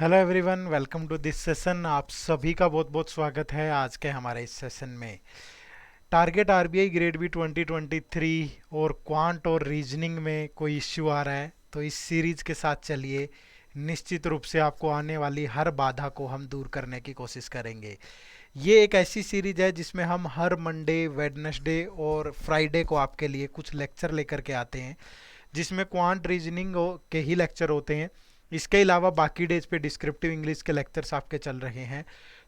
Hello everyone, welcome to this session. आप सभी का बहुत बहुत स्वागत है आज के हमारे इस सेशन में। टारगेट आरबीआई ग्रेड बी 2023 और क्वांट और रीजनिंग में कोई इश्यू आ रहा है तो इस सीरीज के साथ चलिए। निश्चित रूप से आपको आने वाली हर बाधा को हम दूर करने की कोशिश करेंगे। ये एक ऐसी सीरीज है जिसमें हम हर मंडे, वेडनेसडे और फ्राइडे को आपके लिए कुछ लेक्चर लेकर के आते हैं, जिसमें क्वांट रीजनिंग के ही लेक्चर होते हैं। इसके अलावा बाकी डेज पे डिस्क्रिप्टिव इंग्लिश के लेक्चर्स आपके चल रहे हैं।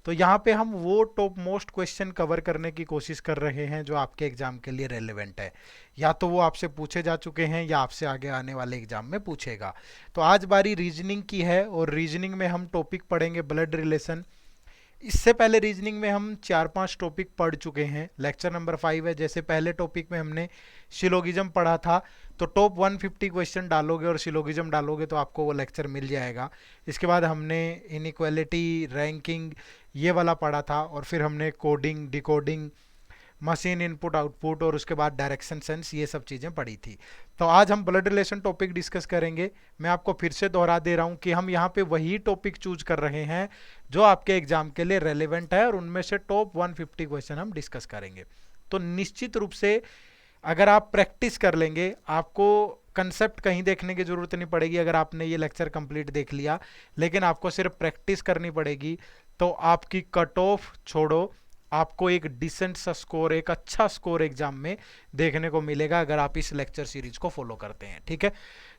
तो यहाँ पे हम वो टॉप मोस्ट क्वेश्चन कवर करने की कोशिश कर रहे हैं जो आपके एग्जाम के लिए रेलेवेंट है, या तो वो आपसे पूछे जा चुके हैं या आपसे आगे आने वाले एग्जाम में पूछेगा। तो आज बारी रीजनिंग की है और रीजनिंग में हम टॉपिक पढ़ेंगे ब्लड रिलेशन। इससे पहले रीजनिंग में हम 4-5 टॉपिक पढ़ चुके हैं, लेक्चर नंबर 5 है। जैसे पहले टॉपिक में हमने शिलोगिज्म पढ़ा था, तो टॉप 150 क्वेश्चन डालोगे और शिलोगिज्म डालोगे तो आपको वो लेक्चर मिल जाएगा। इसके बाद हमने इनइक्वालिटी, रैंकिंग, ये वाला पढ़ा था, और फिर हमने coding, decoding, machine input output, और उसके बाद डायरेक्शन सेंस, ये सब चीज़ें पढ़ी थी। तो आज हम ब्लड रिलेशन टॉपिक डिस्कस करेंगे। मैं आपको फिर से दोहरा दे रहा हूँ कि हम यहाँ पे वही टॉपिक चूज कर रहे हैं जो आपके एग्जाम के लिए रेलेवेंट है, और उनमें से टॉप 150 क्वेश्चन हम डिस्कस करेंगे। तो निश्चित रूप से अगर आप प्रैक्टिस कर लेंगे, आपको कंसेप्ट कहीं देखने की जरूरत नहीं पड़ेगी। अगर आपने ये लेक्चर कंप्लीट देख लिया, लेकिन आपको सिर्फ प्रैक्टिस करनी पड़ेगी, तो आपकी कट ऑफ छोड़ो, आपको एक डिसेंट सा स्कोर, एक अच्छा स्कोर एग्जाम में देखने को मिलेगा अगर आप इस लेक्चर सीरीज को फॉलो करते हैं। ठीक है,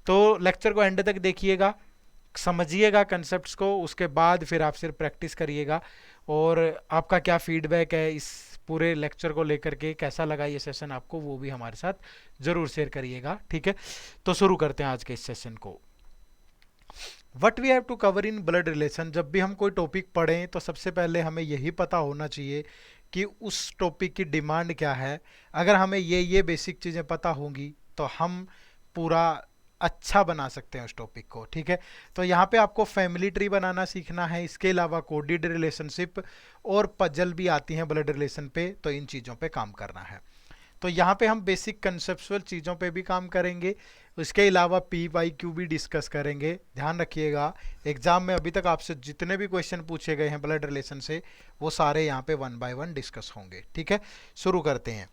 तो लेक्चर को एंड तक देखिएगा, समझिएगा कंसेप्ट्स को, उसके बाद फिर आप सिर्फ प्रैक्टिस करिएगा। और आपका क्या फीडबैक है इस पूरे लेक्चर को लेकर के, कैसा लगा ये सेशन आपको, वो भी हमारे साथ जरूर शेयर करिएगा। ठीक है, तो शुरू करते हैं आज के इस सेशन को। What we have to cover in blood relation. जब भी हम कोई टॉपिक पढ़ें तो सबसे पहले हमें यही पता होना चाहिए कि उस टॉपिक की डिमांड क्या है। अगर हमें ये बेसिक चीज़ें पता होंगी तो हम पूरा अच्छा बना सकते हैं उस टॉपिक को। ठीक है, तो यहाँ पे आपको फैमिली ट्री बनाना सीखना है। इसके अलावा कोडेड रिलेशनशिप और पजल भी आती हैं ब्लड रिलेशन पे, तो इन चीज़ों पे काम करना है। तो यहाँ पे हम बेसिक कंसेप्चुअल चीज़ों पे भी काम करेंगे। उसके अलावा पी वाई क्यू भी डिस्कस करेंगे। ध्यान रखिएगा, एग्जाम में अभी तक आपसे जितने भी क्वेश्चन पूछे गए हैं ब्लड रिलेशन से, वो सारे यहाँ पे 1 बाय 1 डिस्कस होंगे। ठीक है, शुरू करते हैं।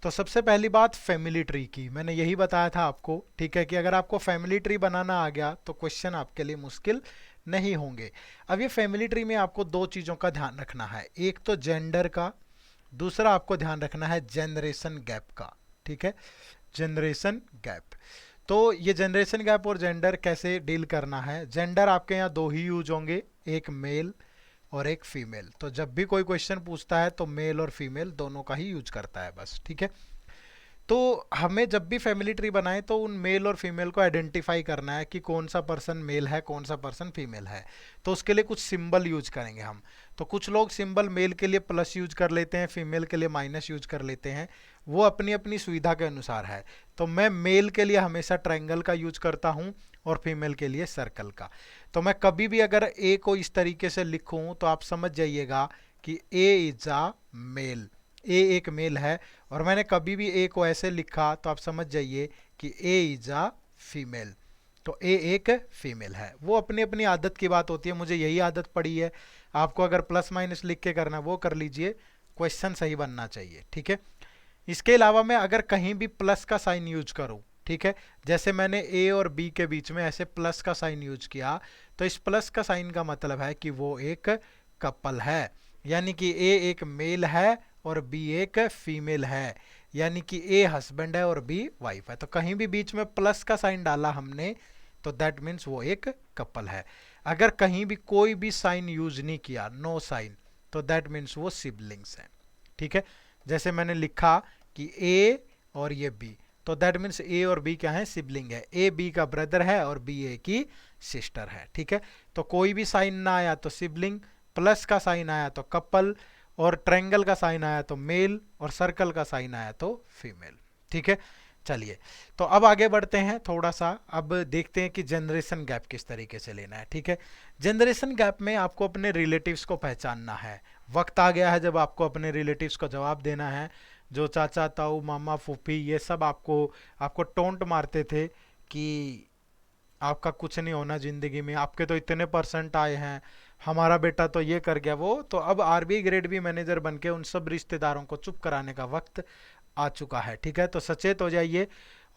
तो सबसे पहली बात फैमिली ट्री की, मैंने यही बताया था आपको, ठीक है, कि अगर आपको फैमिली ट्री बनाना आ गया तो क्वेश्चन आपके लिए मुश्किल नहीं होंगे। अब ये फैमिली ट्री में आपको दो चीज़ों का ध्यान रखना है, एक तो जेंडर का, दूसरा आपको ध्यान रखना है जनरेशन गैप का। ठीक है, जनरेशन गैप। तो ये जनरेशन गैप और जेंडर कैसे डील करना है। जेंडर आपके यहाँ दो ही यूज होंगे, एक मेल और एक फीमेल। तो जब भी कोई क्वेश्चन पूछता है तो मेल और फीमेल दोनों का ही यूज करता है बस। ठीक है, तो हमें जब भी फैमिली ट्री बनाए तो उन मेल और फीमेल को आइडेंटिफाई करना है कि कौन सा पर्सन मेल है, कौन सा पर्सन फीमेल है। तो उसके लिए कुछ सिंबल यूज करेंगे हम। तो कुछ लोग सिंबल मेल के लिए प्लस यूज कर लेते हैं, फीमेल के लिए माइनस यूज कर लेते हैं, वो अपनी अपनी सुविधा के अनुसार है। तो मैं मेल के लिए हमेशा ट्रायंगल का यूज करता हूँ और फीमेल के लिए सर्कल का। तो मैं कभी भी अगर ए को इस तरीके से लिखूँ तो आप समझ जाइएगा कि ए इज अ मेल, ए एक मेल है। और मैंने कभी भी ए को ऐसे लिखा तो आप समझ जाइए कि ए इज अ फीमेल, तो ए एक फीमेल है। वो अपनी अपनी आदत की बात होती है, मुझे यही आदत पड़ी है। आपको अगर प्लस माइनस लिख के करना वो कर लीजिए, क्वेश्चन सही बनना चाहिए। ठीक है, इसके अलावा मैं अगर कहीं भी प्लस का साइन यूज करूं, ठीक है, जैसे मैंने ए और बी के बीच में ऐसे प्लस का साइन यूज किया, तो इस प्लस का साइन का मतलब है कि वो एक कपल है, यानी कि ए एक मेल है और बी एक फीमेल है, यानी कि ए हस्बैंड है और बी वाइफ है। तो कहीं भी बीच में प्लस का साइन डाला हमने तो दैट मीन्स वो एक कपल है। अगर कहीं भी कोई भी साइन यूज नहीं किया, नो साइन, तो दैट मीन्स वो सिबलिंग्स हैं। ठीक है, जैसे मैंने लिखा कि ए और ये बी, तो दैट मीन्स ए और बी क्या है, सिबलिंग है। ए बी का ब्रदर है और बी ए की सिस्टर है। ठीक है, तो कोई भी साइन ना आया तो सिबलिंग, प्लस का साइन आया तो कपल, और ट्रायंगल का साइन आया तो मेल, और सर्कल का साइन आया तो फीमेल। ठीक है, चलिए तो अब आगे बढ़ते हैं थोड़ा सा। अब देखते हैं कि जनरेशन गैप किस तरीके से लेना है। ठीक है, जनरेशन गैप में आपको अपने रिलेटिव्स को पहचानना है। वक्त आ गया है जब आपको अपने रिलेटिव्स को जवाब देना है। जो चाचा ताऊ मामा फूफी ये सब आपको आपको टोंट मारते थे कि आपका कुछ नहीं होना जिंदगी में, आपके तो इतने परसेंट आए हैं, हमारा बेटा तो ये कर गया वो। तो अब आरबीआई ग्रेड बी मैनेजर बनके उन सब रिश्तेदारों को चुप कराने का वक्त आ चुका है। ठीक है, तो सचेत हो जाइए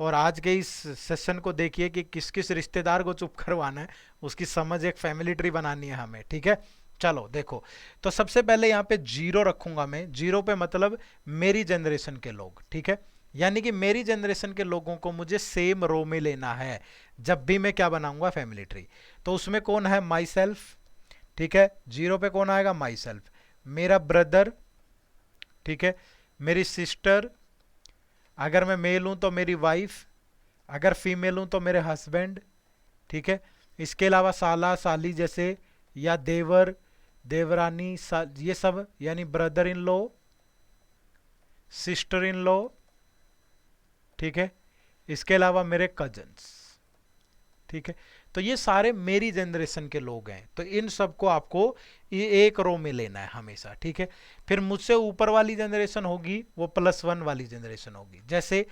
और आज के इस सेशन को देखिए कि किस किस रिश्तेदार को चुप करवाना है, उसकी समझ एक फैमिली ट्री बनानी है हमें। ठीक है, चलो देखो, तो सबसे पहले यहाँ पे जीरो रखूंगा मैं। जीरो पे मतलब मेरी जनरेशन के लोग। ठीक है, यानी कि मेरी जनरेशन के लोगों को मुझे सेम रो में लेना है जब भी मैं क्या बनाऊंगा, फैमिली ट्री। तो उसमें कौन है, माई सेल्फ। ठीक है, जीरो पे कौन आएगा, माई सेल्फ, मेरा ब्रदर। ठीक है, मेरी सिस्टर, अगर मैं मेल हूं तो मेरी वाइफ, अगर फीमेल हूं तो मेरे हस्बैंड। ठीक है, इसके अलावा साला साली जैसे, या देवर देवरानी, ये सब यानी brother in law, sister in law. ठीक है, इसके अलावा मेरे कजन्स। ठीक है, तो ये सारे मेरी जनरेशन के लोग हैं, तो इन सबको आपको ये एक रो में लेना है हमेशा। ठीक है, फिर मुझसे ऊपर वाली जनरेशन होगी वो +1 वाली जनरेशन होगी। जैसे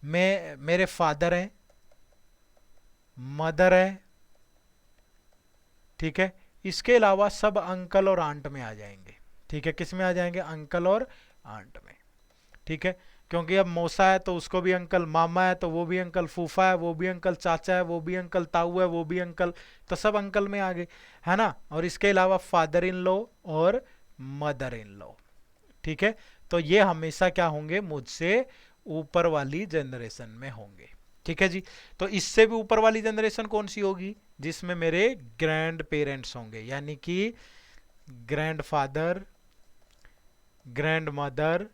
मेरे फादर हैं, मदर है। ठीक है, इसके अलावा सब अंकल और आंट में आ जाएंगे। ठीक है, किस में आ जाएंगे, अंकल और आंट में। ठीक है, क्योंकि अब मौसा है तो उसको भी अंकल, मामा है तो वो भी अंकल, फूफा है वो भी अंकल, चाचा है वो भी अंकल, ताऊ है वो भी अंकल, तो सब अंकल में आ गए, है ना। और इसके अलावा फादर इन लॉ और मदर इन लॉ। ठीक है, तो ये हमेशा क्या होंगे, मुझसे ऊपर वाली जनरेशन में होंगे। ठीक है जी, तो इससे भी ऊपर वाली जनरेशन कौन सी होगी, जिसमें मेरे ग्रैंड पेरेंट्स होंगे, यानी कि ग्रैंड फादर, ग्रैंड मदर।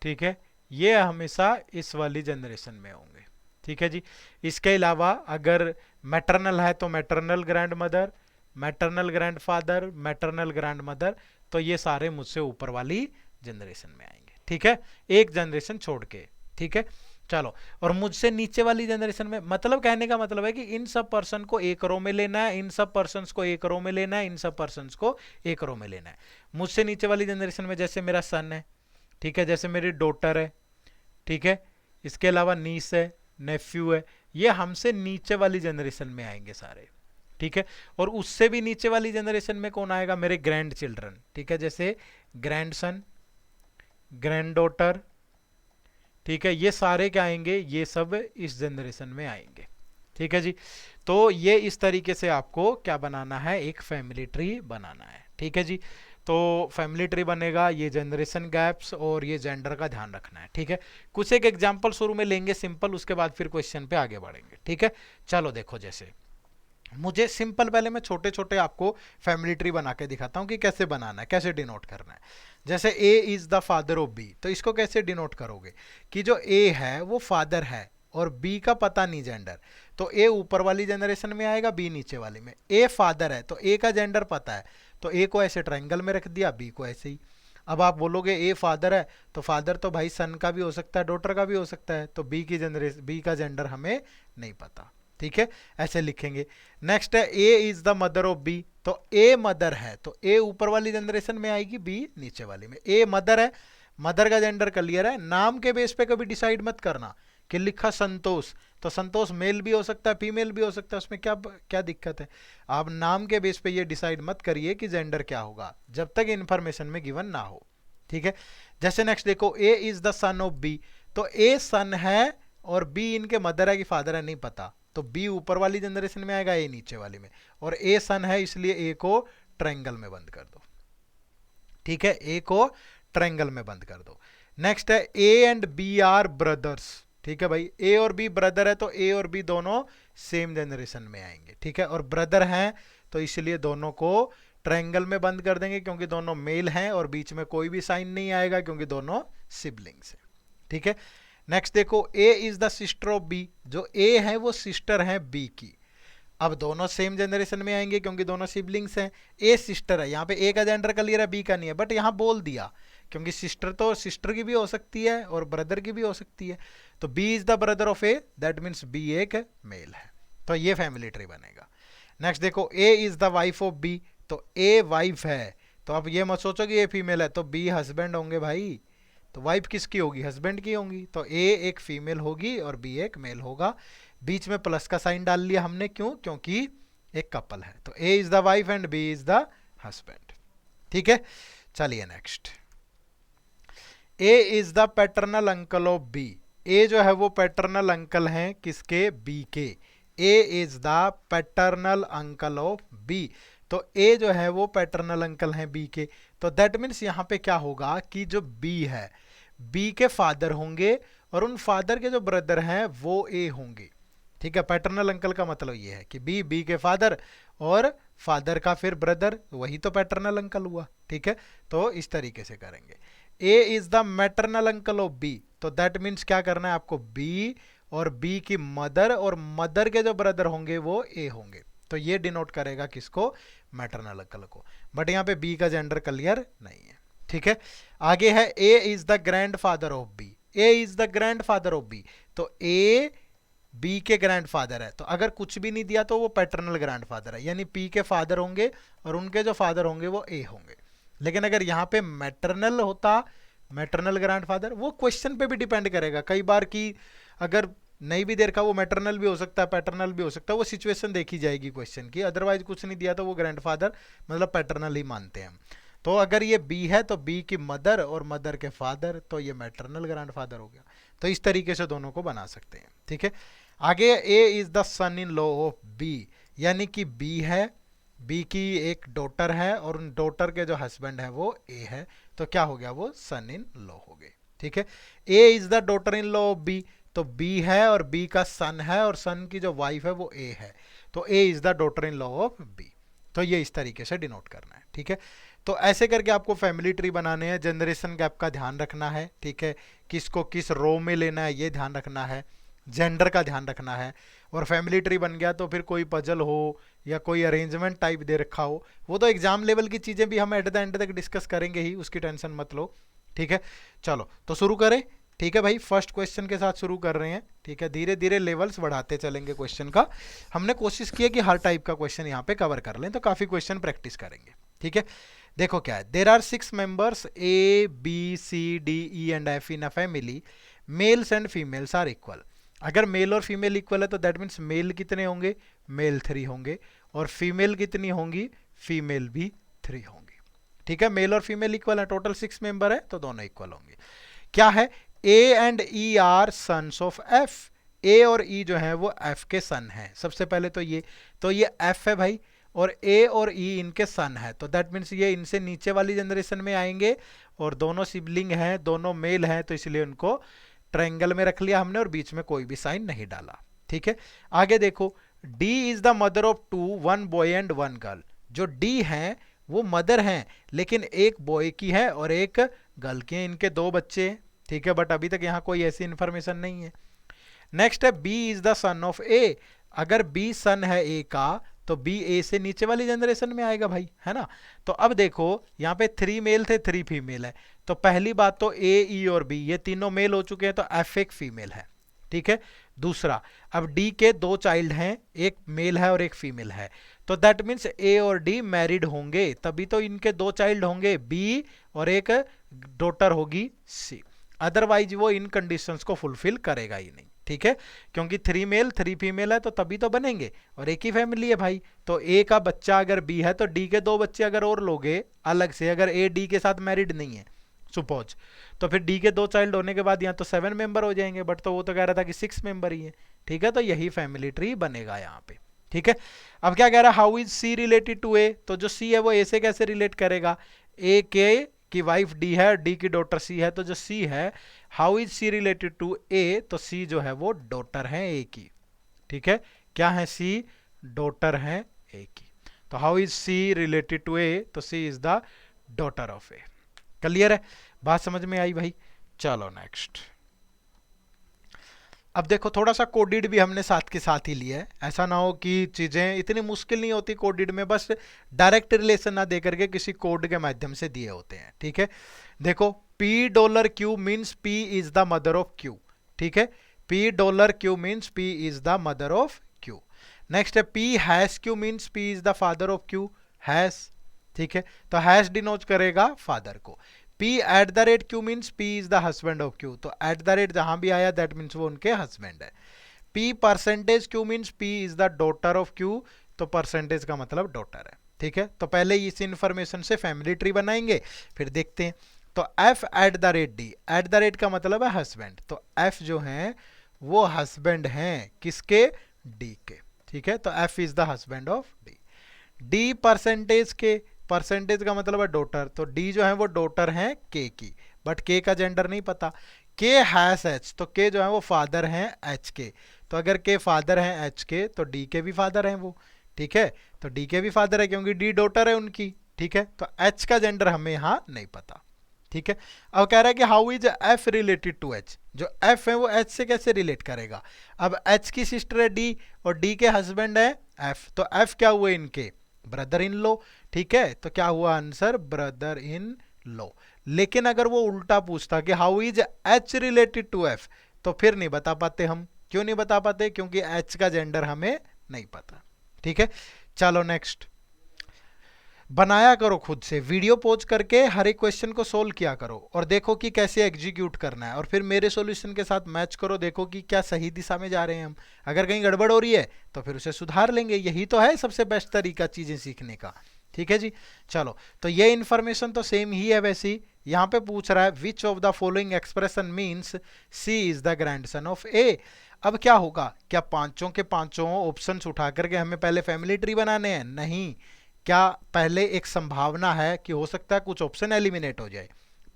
ठीक है, ये हमेशा इस वाली जनरेशन में होंगे। ठीक है जी, इसके अलावा अगर मैटरनल है तो maternal grand mother, maternal grand father, maternal grand mother, तो ये सारे मुझसे ऊपर वाली जनरेशन में आएंगे। ठीक है, एक जनरेशन छोड़ के। ठीक है, चलो, और मुझसे नीचे वाली जनरेशन में, मतलब कहने का मतलब है कि इन सब पर्सन को एक रो में लेना है, इन सब पर्सन को एक रो में लेना है, इन सब पर्सन को एक रो में लेना है। मुझसे नीचे वाली जनरेशन में जैसे मेरा सन है, ठीक है, जैसे मेरी डॉटर है। ठीक है, इसके अलावा नीस है, नेफ्यू है, ये हमसे नीचे वाली जनरेशन में आएंगे सारे। ठीक है, और उससे भी नीचे वाली जनरेशन में कौन आएगा, मेरे ग्रैंड चिल्ड्रन। ठीक है, जैसे ग्रैंड सन, ग्रैंड डॉटर। ठीक है, ये सारे क्या आएंगे, ये सब इस जनरेशन में आएंगे। ठीक है जी, तो ये इस तरीके से आपको क्या बनाना है, एक फैमिली ट्री बनाना है। ठीक है जी, तो फैमिली ट्री बनेगा, ये जनरेशन गैप्स और ये जेंडर का ध्यान रखना है। ठीक है, कुछ एक एग्जांपल शुरू में लेंगे सिंपल, उसके बाद फिर क्वेश्चन पे आगे बढ़ेंगे। ठीक है, चलो देखो, जैसे मुझे सिंपल, पहले मैं छोटे छोटे आपको फैमिली ट्री बना के दिखाता हूँ कि कैसे बनाना है, कैसे डिनोट करना है। जैसे A is the father of B, तो इसको कैसे डिनोट करोगे कि जो ए है वो फादर है और बी का पता नहीं जेंडर, तो ए ऊपर वाली जनरेशन में आएगा, बी नीचे वाली में। ए फादर है तो ए का जेंडर पता है, तो ए को ऐसे ट्रायंगल में रख दिया, बी को ऐसे ही। अब आप बोलोगे ए फादर है, तो फादर तो भाई सन का भी हो सकता है, डॉटर का भी हो सकता है, तो बी की जनरेशन, बी का जेंडर हमें नहीं पता। ठीक है, ऐसे लिखेंगे। नेक्स्ट है A is the mother of B, तो ए मदर है तो ए ऊपर वाली जनरेशन में आएगी, बी नीचे वाली में। ए मदर है, मदर का जेंडर क्लियर है। नाम के बेस पे कभी डिसाइड मत करना कि लिखा संतोष, तो संतोष मेल भी हो सकता है, फीमेल भी हो सकता है, उसमें क्या क्या दिक्कत है। आप नाम के बेस पे ये डिसाइड मत करिए कि जेंडर क्या होगा, जब तक इन्फॉर्मेशन में गिवन ना हो। ठीक है, जैसे नेक्स्ट देखो, A is the son of B, तो ए सन है और बी इनके मदर है कि फादर है नहीं पता, तो बी ऊपर वाली जनरेशन में आएगा, ए नीचे वाली में। और ए सन है इसलिए ए को ट्रायंगल में बंद कर दो। ठीक है, ए को ट्रायंगल में बंद कर दो। नेक्स्ट है A and B are brothers. ठीक है भाई, ए और बी ब्रदर है तो ए और बी दोनों सेम जनरेशन में आएंगे। ठीक है, और ब्रदर हैं तो इसलिए दोनों को ट्रायंगल में बंद कर देंगे, क्योंकि दोनों मेल हैं और बीच में कोई भी साइन नहीं आएगा क्योंकि दोनों सिबलिंग्स हैं। ठीक है, नेक्स्ट देखो, A is the sister of B, जो ए है वो सिस्टर है बी की। अब दोनों सेम जनरेशन में आएंगे क्योंकि दोनों सिबलिंग्स हैं। ए सिस्टर है, यहाँ पे ए का जेंडर क्लियर है, बी का नहीं है, बट यहाँ बोल दिया क्योंकि सिस्टर तो सिस्टर की भी हो सकती है और ब्रदर की भी हो सकती है, तो B is the brother of A, that means B एक मेल है, तो ये फैमिली ट्री बनेगा। नेक्स्ट देखो, A is the wife of B, तो ए वाइफ है, तो अब ये मत सोचो कि ए फीमेल है तो बी हस्बैंड होंगे भाई, तो वाइफ किसकी होगी, हस्बैंड की होंगी, तो ए एक फीमेल होगी और बी एक मेल होगा। बीच में प्लस का साइन डाल लिया हमने, क्यों? क्योंकि एक कपल है। तो A is the wife and B is the husband. ठीक है, चलिए next. A is the paternal uncle of B. A जो है वो पैटर्नल अंकल हैं किसके? बी के। A is the paternal uncle of B. तो ए जो है वो पैटर्नल अंकल हैं बी के। तो दैट मीन्स यहाँ पे क्या होगा कि जो बी है, बी के फादर होंगे और उन फादर के जो ब्रदर हैं वो ए होंगे। ठीक है, पैटर्नल अंकल का मतलब ये है कि बी के फादर और फादर का फिर ब्रदर, वही तो पैटर्नल अंकल हुआ। ठीक है, तो इस तरीके से करेंगे। A is the maternal uncle of B. तो दैट मीन्स क्या करना है आपको? बी और बी की मदर और मदर के जो ब्रदर होंगे वो ए होंगे। तो ये डिनोट करेगा किसको? मैटरनल अंकल को। बट यहाँ पे बी का जेंडर क्लियर नहीं है। ठीक है, आगे है A is the grandfather of B. A is the grandfather of B. तो ए बी के ग्रैंड फादर है, तो अगर कुछ भी नहीं दिया तो वो पैटर्नल ग्रैंड फादर है, यानी पी के फादर होंगे और उनके जो फादर होंगे वो ए होंगे। लेकिन अगर यहाँ पे मैटरनल होता, मैटरनल ग्रैंड फादर, वो क्वेश्चन पे भी डिपेंड करेगा कई बार कि अगर नहीं भी दे रखा, वो मैटरनल भी हो सकता है, पैटर्नल भी हो सकता है, वो सिचुएशन देखी जाएगी क्वेश्चन की। अदरवाइज कुछ नहीं दिया तो वो ग्रैंड फादर मतलब पैटर्नल ही मानते हैं। तो अगर ये बी है तो बी की मदर और मदर के फादर, तो ये मैटरनल ग्रैंड फादर हो गया। तो इस तरीके से दोनों को बना सकते हैं। ठीक है, आगे A is the son in law of B, यानी कि बी है, बी की एक डॉटर है और उन डॉटर के जो हस्बैंड है वो ए है। तो क्या हो गया? वो सन इन लॉ हो गए। ठीक है, A is the daughter in law of B. तो बी है और बी का सन है और सन की जो वाइफ है वो ए है। तो A is the daughter in law of B. तो ये इस तरीके से डिनोट करना है। ठीक है, तो ऐसे करके आपको फैमिली ट्री बनाने हैं। जनरेशन गैप का ध्यान रखना है। ठीक है, किसको किस रो में लेना है ये ध्यान रखना है, जेंडर का ध्यान रखना है। और फैमिली ट्री बन गया तो फिर कोई पजल हो या कोई अरेंजमेंट टाइप दे रखा हो, वो तो एग्जाम लेवल की चीज़ें भी हम एट द एंड तक डिस्कस करेंगे ही, उसकी टेंशन मत लो। ठीक है, चलो तो शुरू करें। ठीक है भाई, फर्स्ट क्वेश्चन के साथ शुरू कर रहे हैं। ठीक है, धीरे धीरे लेवल्स बढ़ाते चलेंगे क्वेश्चन का। हमने कोशिश की है कि हर टाइप का क्वेश्चन यहाँ पे कवर कर लें, तो काफ़ी क्वेश्चन प्रैक्टिस करेंगे। ठीक है, देखो क्या है, there are 6 members A B C D E and F in a family, males and females are equal. अगर मेल और फीमेल इक्वल है तो दैट मीन्स मेल कितने होंगे? मेल 3 होंगे, और फीमेल कितनी होंगी? फीमेल भी 3 होंगी। ठीक है, मेल और फीमेल इक्वल है, टोटल 6 मेंबर है तो दोनों इक्वल होंगे। क्या है? A and E are sons of F. A और ई जो है वो एफ के सन है। सबसे पहले तो ये एफ है भाई, और ए और ई इनके सन है, तो दैट मीन्स ये इनसे नीचे वाली जनरेशन में आएंगे, और दोनों सिबलिंग हैं, दोनों मेल हैं, तो इसलिए उनको ट्रायंगल में रख लिया हमने और बीच में कोई भी साइन नहीं डाला। ठीक है, आगे देखो, D is the mother of 2, 1 boy and 1 girl. जो डी हैं वो मदर हैं, लेकिन एक बॉय की है और एक गर्ल की है, इनके 2 बच्चे हैं। ठीक है, बट अभी तक यहाँ कोई ऐसी इंफॉर्मेशन नहीं है। नेक्स्ट है B is the son of A. अगर बी सन है ए का तो बी ए से नीचे वाली जनरेशन में आएगा भाई, है ना। तो अब देखो यहाँ पे 3 मेल थे 3 फीमेल है, तो पहली बात तो ए ई और बी ये तीनों मेल हो चुके हैं, तो एफ एक फीमेल है। ठीक है, दूसरा, अब डी के 2 चाइल्ड हैं, एक मेल है और एक फीमेल है, तो दैट मीन्स ए और डी मैरिड होंगे, तभी तो इनके 2 चाइल्ड होंगे, बी और एक डॉटर होगी सी। अदरवाइज वो इन कंडीशंस को फुलफिल करेगा ही नहीं। ठीक है, क्योंकि 3 मेल 3 फीमेल है तो तभी तो बनेंगे, और एक ही फैमिली है भाई। तो ए का बच्चा अगर बी है तो डी के 2 बच्चे अगर और लोगे अलग से, अगर ए डी के साथ मैरिड नहीं है सपोज, तो फिर डी के 2 चाइल्ड होने के बाद यहाँ तो 7 मेंबर हो जाएंगे, बट तो वो तो कह रहा था कि 6 मेंबर ही है। ठीक है, तो यही फैमिली ट्री बनेगा यहाँ पे। ठीक है, अब क्या कह रहा है, how is C related to A. तो जो सी है वो ए से कैसे रिलेट करेगा? ए के की वाइफ डी है, डी की डॉटर सी है, तो जो सी है how is C related to A, तो सी जो है वो डॉटर है ए की। ठीक है, क्या है? सी डॉटर है ए की। तो how is C related to A, तो C is the daughter of A. Clear है, बात समझ में आई भाई। चलो नेक्स्ट, अब देखो थोड़ा सा कोडिड भी हमने साथ के साथ ही लिया है, ऐसा ना हो कि चीजें इतनी मुश्किल नहीं होती कोडिड में, बस डायरेक्ट रिलेशन ना दे करके किसी कोड के माध्यम से दिए होते हैं। ठीक है, देखो $P means P is the mother of Q। ठीक है, $Q means P is the mother of Q। Next है P#Q means P is the father of Q, hash. ठीक है, तो हैश डिनोट करेगा फादर को। P@Q means P is the husband of Q, तो @ जहां भी आया दैट मीन्स वो उनके हस्बैंड है। P percentage Q means P is the daughter of Q, तो परसेंटेज का मतलब डॉटर है। ठीक है, तो पहले इस इंफॉर्मेशन से फैमिली ट्री बनाएंगे, फिर देखते हैं। तो F eight the rate D, eight the rate का मतलब है हस्बैंड, तो F जो है वो हस्बैंड हैं किसके, D के। ठीक है, तो F is the husband of D। D percentage के, परसेंटेज का मतलब है डॉटर, तो D जो है वो डॉटर है K की, बट K का जेंडर नहीं पता। K हैज H, तो K जो है वो फादर हैं H के, तो अगर K फादर हैं H के तो D के भी फादर हैं वो। ठीक है, तो D के भी फादर है क्योंकि D डॉटर है उनकी। ठीक है, तो H का जेंडर हमें यहां नहीं पता। ठीक है, अब कह रहा है कि how is F related to H, जो F है वो H से कैसे रिलेट करेगा। अब H की सिस्टर है D और D के हस्बैंड है F, तो F क्या हुए इनके, ब्रदर इन लॉ। ठीक है, तो क्या हुआ आंसर, ब्रदर इन लॉ। लेकिन अगर वो उल्टा पूछता कि how is H related to F, तो फिर नहीं बता पाते हम। क्यों नहीं बता पाते, क्योंकि H का जेंडर हमें नहीं पता। ठीक है, चलो नेक्स्ट। बनाया करो खुद से, वीडियो पॉज करके हर एक क्वेश्चन को सोल्व किया करो और देखो कि कैसे एग्जीक्यूट करना है, और फिर मेरे सॉल्यूशन के साथ मैच करो, देखो कि क्या सही दिशा में जा रहे हैं हम। अगर कहीं गड़बड़ हो रही है तो फिर उसे सुधार लेंगे, यही तो है सबसे बेस्ट तरीका चीजें सीखने का। ठीक है जी, चलो तो ये इन्फॉर्मेशन तो सेम ही है वैसी। यहाँ पे पूछ रहा है which of the following expression means C is the grandson of A. अब क्या होगा, क्या पांचों के पांचों ऑप्शंस उठा करके हमें पहले फैमिली ट्री बनाने हैं, नहीं। क्या पहले एक संभावना है कि हो सकता है कुछ ऑप्शन एलिमिनेट हो जाए,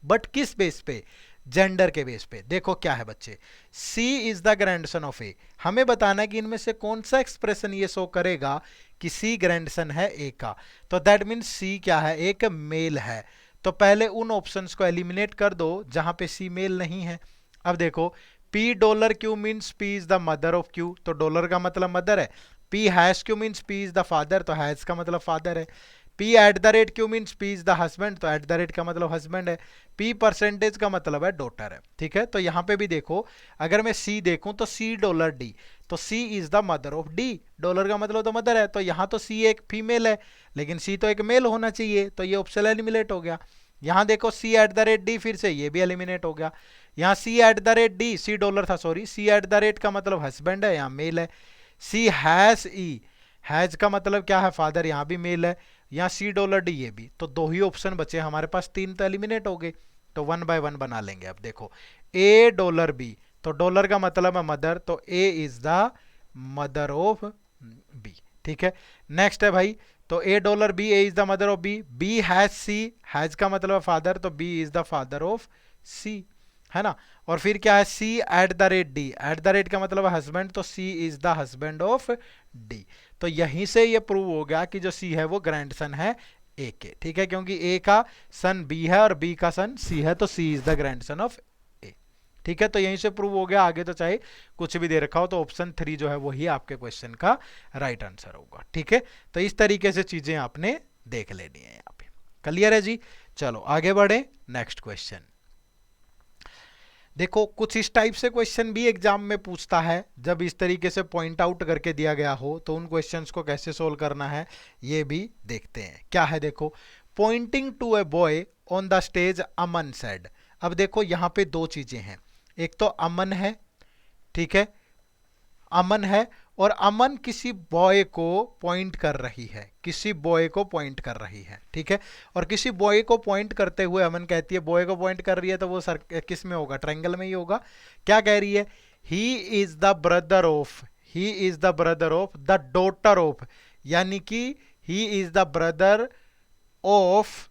बट किस बेस पे, जेंडर के बेस पे। देखो क्या है बच्चे, C is the grandson of A, हमें बताना है कि इनमें से कौन सा एक्सप्रेशन ये शो करेगा कि C ग्रैंडसन है A का, तो दैट मीन्स C क्या है, एक मेल है। तो पहले उन ऑप्शंस को एलिमिनेट कर दो जहां पे C मेल नहीं है। अब देखो P dollar Q means P is the mother of Q, तो डॉलर का मतलब मदर है। P has Q means P is the father, तो हैज का मतलब फादर है। P eight the rate Q means P is the husband, तो eight the rate का मतलब हस्बैंड है। P परसेंटेज का मतलब है डॉटर है। ठीक है, तो यहां पे भी देखो, अगर मैं C देखूं तो C डॉलर D, तो C is the mother of D, dollar का मतलब तो मदर है, तो यहां तो C एक फीमेल है, लेकिन C तो एक मेल होना चाहिए, तो ये ऑप्शन एलिमिनेट हो गया। यहां देखो C at the rate D, फिर से ये भी एलिमिनेट हो गया। यहाँ C at the rate D, C dollar था sorry, C at the rate का मतलब हस्बैंड है, यहाँ मेल है। C हैज E, हैज का मतलब क्या है, फादर, यहाँ भी मेल है। यहाँ C डॉलर D, ये भी, तो दो ही ऑप्शन बचे हमारे पास, तीन तो एलिमिनेट हो गए, तो वन बाय वन बना लेंगे। अब देखो A डॉलर B, तो डॉलर का मतलब है मदर, तो A is the mother of B। ठीक है, नेक्स्ट है भाई, तो A dollar B, A is the mother of B। B has C, has का मतलब फादर, तो B is the father of C, है ना। और फिर क्या है, C at the rate D, eight the rate का मतलब हस्बैंड, तो C is the husband of D। तो यहीं से ये प्रूव हो गया कि जो C है वो ग्रैंडसन है A के। ठीक है, क्योंकि A का सन B है और B का सन C है, तो C is the grandson of A। ठीक है, तो यहीं से प्रूव हो गया, आगे तो चाहे कुछ भी दे रखा हो, तो ऑप्शन 3 जो है वही आपके क्वेश्चन का राइट आंसर होगा। ठीक है, तो इस तरीके से चीजें आपने देख लेनी है यहाँ पे। क्लियर है जी, चलो आगे बढ़े, नेक्स्ट क्वेश्चन। देखो कुछ इस टाइप से क्वेश्चन भी एग्जाम में पूछता है, जब इस तरीके से पॉइंट आउट करके दिया गया हो तो उन क्वेश्चंस को कैसे सोल्व करना है ये भी देखते हैं। क्या है देखो, pointing to a boy on the stage Aman said. अब देखो यहाँ पे दो चीजें हैं, एक तो अमन है, ठीक है, अमन है, और अमन किसी बॉय को पॉइंट कर रही है, किसी बॉय को पॉइंट कर रही है। ठीक है, और किसी बॉय को पॉइंट करते हुए अमन कहती है, बॉय को पॉइंट कर रही है, तो वो सर किस में होगा, ट्रायंगल में ही होगा। क्या कह रही है, he is the brother of, he is the brother of the daughter of, यानी कि he is the brother of,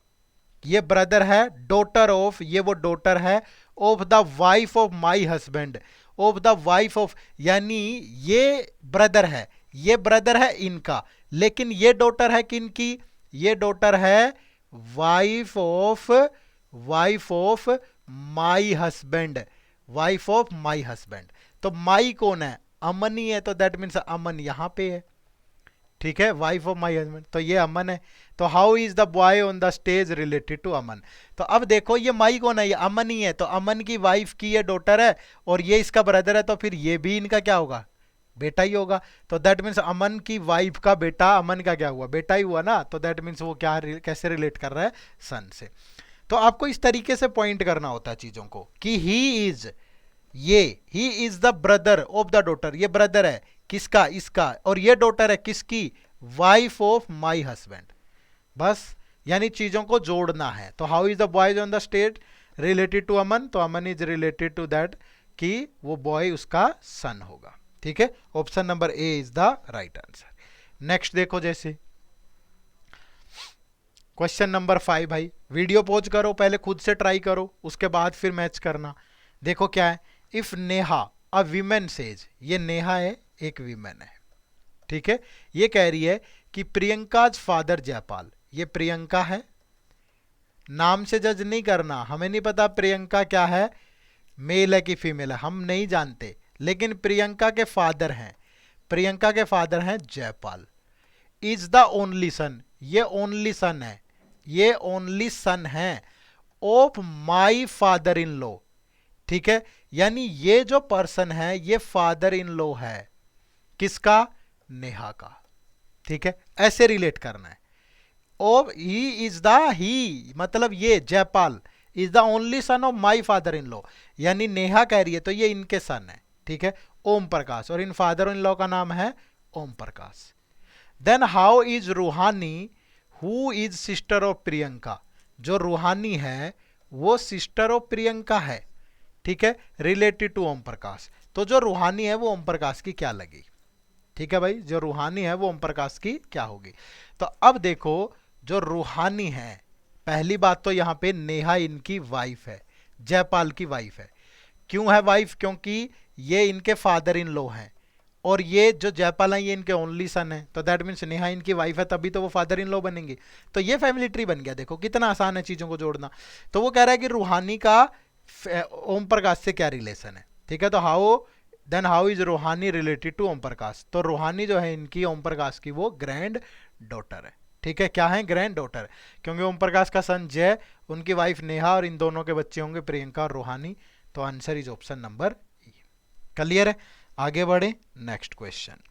ये ब्रदर है, डॉटर ऑफ, ये वो डॉटर है, of the wife of my husband, of the wife of, यानी ये brother है, ये ब्रदर है इनका, लेकिन ये डॉटर है किनकी, ये डॉटर है wife of, wife of my husband, wife of my husband. तो माई कौन है, अमन ही है, तो दैट मीन्स अमन यहां पे है। ठीक है, वाइफ ऑफ माई हस्बैंड, तो ये अमन है। तो how is the boy on the stage related to Aman. तो अब देखो ये माई कौन है, ये अमन ही है, तो अमन की वाइफ की ये डॉटर है और ये इसका ब्रदर है, तो फिर ये भी इनका क्या होगा, बेटा ही होगा। तो दैट मीन्स अमन की वाइफ का बेटा अमन का क्या हुआ, बेटा ही हुआ ना। तो दैट मीन्स वो क्या कैसे रिलेट कर रहा है, सन से। तो आपको इस तरीके से पॉइंट करना होता है चीजों को कि ही इज, ये he is the brother of the daughter, ये ब्रदर है किसका, इसका, और ये डॉटर है किसकी, वाइफ ऑफ माई हस्बैंड। बस, यानी चीजों को जोड़ना है। तो how is the boys on the stage related to Aman, तो Aman is related to that कि वो बॉय उसका सन होगा। ठीक है, option number A is the right answer. Next देखो, जैसे क्वेश्चन नंबर 5 भाई, वीडियो पॉज करो, पहले खुद से ट्राई करो, उसके बाद फिर मैच करना। देखो क्या है, if Neha a women says, ये नेहा है, एक वीमेन है, ठीक है, ये कह रही है कि प्रियंकाज फादर जयपाल, ये प्रियंका है, नाम से जज नहीं करना, हमें नहीं पता प्रियंका क्या है, मेल है कि फीमेल है, हम नहीं जानते, लेकिन प्रियंका के फादर हैं, प्रियंका के फादर हैं Jaipal. Is the only son, ये ओनली सन है, ये ओनली सन है of my father in law. ठीक है, यानी ये जो पर्सन है ये फादर इन लॉ है, किसका, नेहा का। ठीक है, ऐसे रिलेट करना है। ओ ही इज द, ही मतलब ये Jaipal is the only son of my father in law, यानी नेहा कह रही है तो ये इनके सन है। ठीक है, ओम प्रकाश, और इन फादर इन लॉ का नाम है Om Prakash. Then how is रूहानी who is sister of Priyanka, जो रूहानी है वो सिस्टर ऑफ प्रियंका है। ठीक है, रिलेटेड टू ओम प्रकाश, तो जो रूहानी है वो ओम प्रकाश की क्या लगी। ठीक है भाई, जो रूहानी है वो ओम प्रकाश की क्या होगी। तो अब देखो, जो रूहानी है, पहली बात तो यहां पे नेहा इनकी वाइफ है, जयपाल की वाइफ है। क्यों है वाइफ, क्योंकि ये इनके फादर इन लॉ हैं, और ये जो जयपाल है ये इनके ओनली सन है, तो दैट मीन्स नेहा इनकी वाइफ है, तभी तो वो फादर इन लॉ बनेंगे। तो ये फैमिली ट्री बन गया। देखो कितना आसान है चीजों को जोड़ना। तो वो कह रहा है कि रूहानी का ओम प्रकाश से क्या रिलेशन है। ठीक है, तो हाउ इज रूहानी रिलेटेड टू ओम प्रकाश, तो रूहानी जो है इनकी ओम प्रकाश की वो ग्रैंड डॉटर है। ठीक है, क्या है, ग्रैंड डॉटर, क्योंकि ओम प्रकाश का सन जय, उनकी वाइफ नेहा, और इन दोनों के बच्चे होंगे प्रियंका और रूहानी। तो answer is option number E. Clear है, आगे बढ़े नेक्स्ट क्वेश्चन।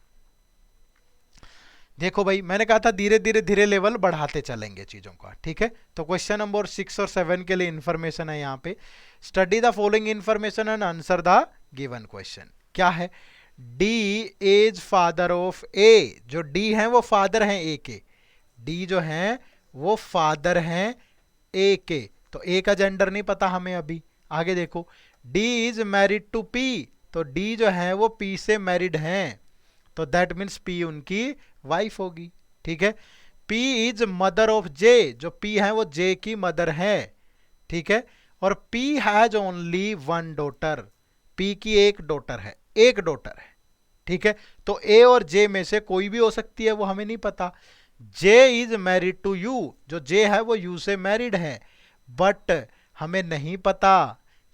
देखो भाई, मैंने कहा था धीरे धीरे धीरे लेवल बढ़ाते चलेंगे चीजों का। ठीक है, तो क्वेश्चन नंबर 6 और 7 के लिए इंफॉर्मेशन है यहाँ पे, study the following information and answer the given question. क्या है, D is father of A, जो डी है वो फादर हैं ए के, डी जो है वो फादर हैं ए के, तो ए का जेंडर नहीं पता हमें अभी। आगे देखो, D is married to P, तो डी जो है वो पी से मैरिड हैं, तो दैट मीन्स पी उनकी वाइफ होगी। ठीक है, P is mother of J, जो पी है वो जे की मदर है। ठीक है, और P has only one daughter, P की एक डॉटर है, एक डॉटर है। ठीक है, तो ए और जे में से कोई भी हो सकती है, वो हमें नहीं पता। जे इज मैरिड टू यू, जो जे है वो यू से मैरिड है, बट हमें नहीं पता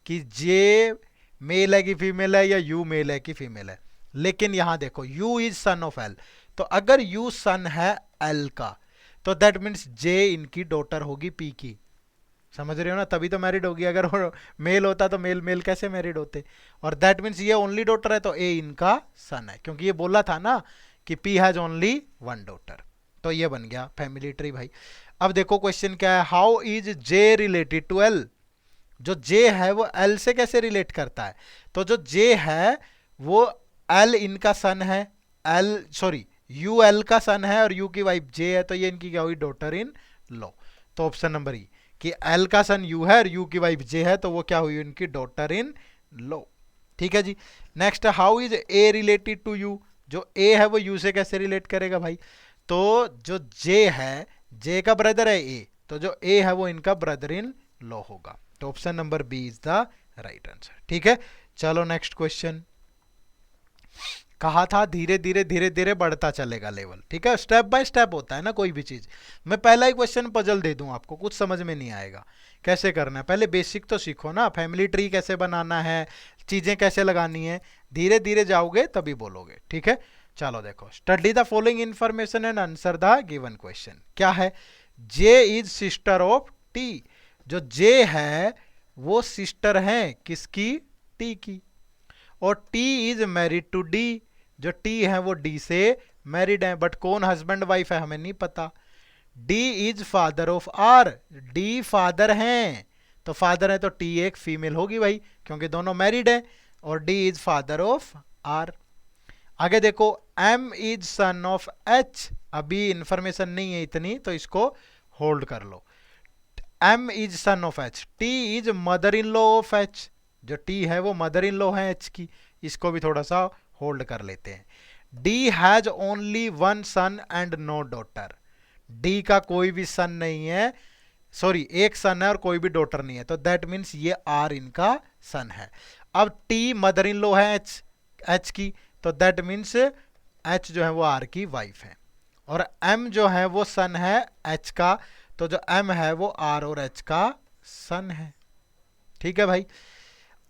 कि जे मेल है कि फीमेल है, या यू मेल है कि फीमेल है। लेकिन यहां देखो, you is son of L, तो अगर यू सन है एल का, तो दैट मीन्स जे इनकी डॉटर होगी पी की। समझ रहे हो ना, तभी तो मैरिड होगी। अगर वो मेल होता तो मेल मेल कैसे मैरिड होते। और दैट मीन्स ये ओनली डॉटर है, तो ए इनका सन है, क्योंकि ये बोला था ना कि P has only one daughter. तो ये बन गया फैमिली ट्री भाई। अब देखो क्वेश्चन क्या है, how is J related to L, जो जे है वो एल से कैसे रिलेट करता है। तो जो जे है वो एल इनका सन है, एल सॉरी यू एल का सन है, और यू की वाइफ जे है, तो ये इनकी क्या हुई, डॉटर इन लॉ। तो ऑप्शन नंबर ई, कि एल का सन यू है और यू की वाइफ जे है, तो वो क्या हुई, उनकी डॉटर इन लॉ। ठीक है जी, next, how is A related to you, जो ए है वो यू से कैसे रिलेट करेगा भाई। तो जो जे है, जे का ब्रदर है ए, तो जो ए है वो इनका ब्रदर इन लॉ होगा। तो option number B is the right answer. ठीक है, चलो नेक्स्ट क्वेश्चन। कहा था धीरे धीरे धीरे धीरे बढ़ता चलेगा लेवल। ठीक है, स्टेप बाय स्टेप होता है ना कोई भी चीज। मैं पहला ही क्वेश्चन पजल दे दूं आपको, कुछ समझ में नहीं आएगा कैसे करना है, पहले बेसिक तो सीखो ना, फैमिली ट्री कैसे बनाना है, चीजें कैसे लगानी है, धीरे धीरे जाओगे तभी बोलोगे। ठीक है, चलो देखो, study the following information and answer the given question. क्या है, जे इज सिस्टर ऑफ टी, जो जे है वो सिस्टर है किसकी, टी की, और T is married to D, जो टी है वो डी से मैरिड है, बट कौन हस्बैंड वाइफ है हमें नहीं पता। D is father of R, D father हैं, तो फादर है तो टी एक फीमेल होगी भाई, क्योंकि दोनों मैरिड है। और D is father of R. आगे देखो, M is son of H. अभी इंफॉर्मेशन नहीं है इतनी, तो इसको होल्ड कर लो। M is son of H. T is mother in law of H. जो टी है वो मदर इन लॉ है एच की, इसको भी थोड़ा सा होल्ड कर लेते हैं। D has only one son and no daughter. D का कोई भी सन नहीं है, सॉरी एक सन है और कोई भी डॉटर नहीं है, तो दैट मीन्स ये आर इनका सन है। अब टी मदर इन लॉ है एच की, तो दैट मीन्स एच जो है वो आर की वाइफ है। और एम जो है वो सन है एच का, तो जो एम है वो आर और एच का सन है। ठीक है भाई।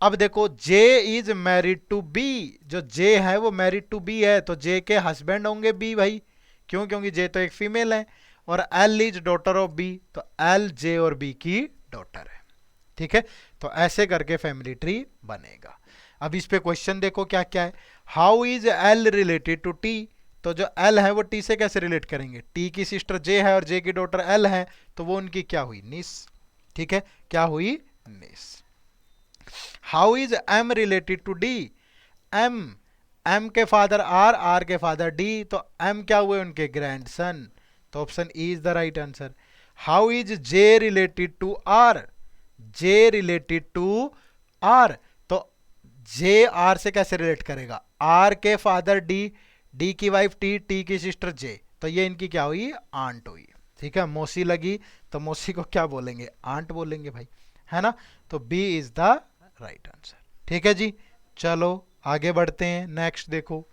अब देखो, जे इज मैरिड टू बी। जो जे है वो मैरिड टू बी है, तो जे के हस्बैंड होंगे बी भाई, क्यों? क्योंकि जे तो एक फीमेल है। और L is daughter of B, तो एल जे और बी की डॉटर है। ठीक है, तो ऐसे करके फैमिली ट्री बनेगा। अब इस पे क्वेश्चन देखो क्या क्या है। How is L related to T. तो जो एल है वो टी से कैसे रिलेट करेंगे? टी की सिस्टर जे है और जे की डॉटर एल है, तो वो उनकी क्या हुई? निस। ठीक है, क्या हुई? Niece. How is M related to D. M, M के फादर आर, आर के फादर डी, तो एम क्या हुए? उनके ग्रैंडसन, तो option E is the right answer. How is J related to R. J related to R, तो J R से कैसे रिलेट करेगा? आर के फादर डी, डी की वाइफ टी, टी की सिस्टर जे, तो ये इनकी क्या हुई? आंट हुई। ठीक है, मौसी लगी, तो मौसी को क्या बोलेंगे? आंट बोलेंगे भाई, है ना? तो B is the right answer. ठीक है जी, चलो आगे बढ़ते हैं। नेक्स्ट देखो,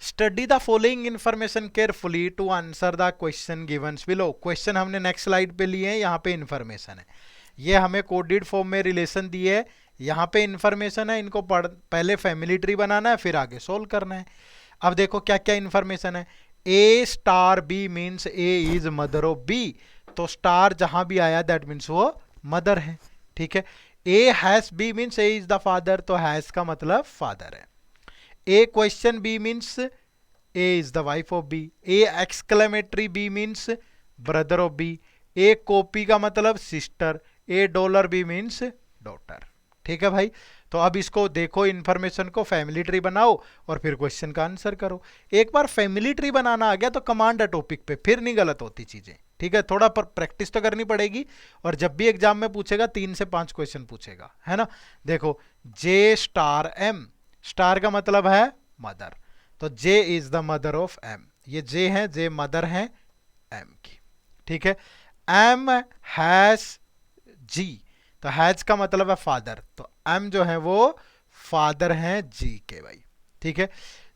study the following information carefully to answer the question given below. Question हमने नेक्स्ट स्लाइड पे लिए हैं, यहाँ पे इंफॉर्मेशन है। ये हमें कोडेड फॉर्म में रिलेशन दिए है, यहाँ पे इंफॉर्मेशन है, इनको पहले फैमिली ट्री बनाना है, फिर आगे सोल्व करना है। अब देखो क्या क्या इंफॉर्मेशन है। A star B means A is mother of B, तो स्टार जहां भी आया दैट मीन्स वो मदर है। ठीक है, A has B means A is the father, तो हैज का मतलब फादर है। A question B means A is the wife of B. A exclamatory B means brother of B. A copy का मतलब sister. A dollar B means daughter. ठीक है भाई, तो अब इसको देखो, इंफॉर्मेशन को फैमिली ट्री बनाओ और फिर क्वेश्चन का आंसर करो। एक बार फैमिली ट्री बनाना आ गया तो कमांड है टॉपिक पे, फिर नहीं गलत होती चीजें। ठीक है, थोड़ा प्रैक्टिस तो करनी पड़ेगी, और जब भी एग्जाम में पूछेगा 3 से 5 क्वेश्चन पूछेगा, है ना? देखो, जे स्टार एम, स्टार का मतलब है मदर, तो J is the mother of M. ये जे है, जे मदर है एम की। ठीक है, एम हैज जी, तो हैज का मतलब है फादर, तो एम जो है वो फादर है जी के भाई। ठीक है,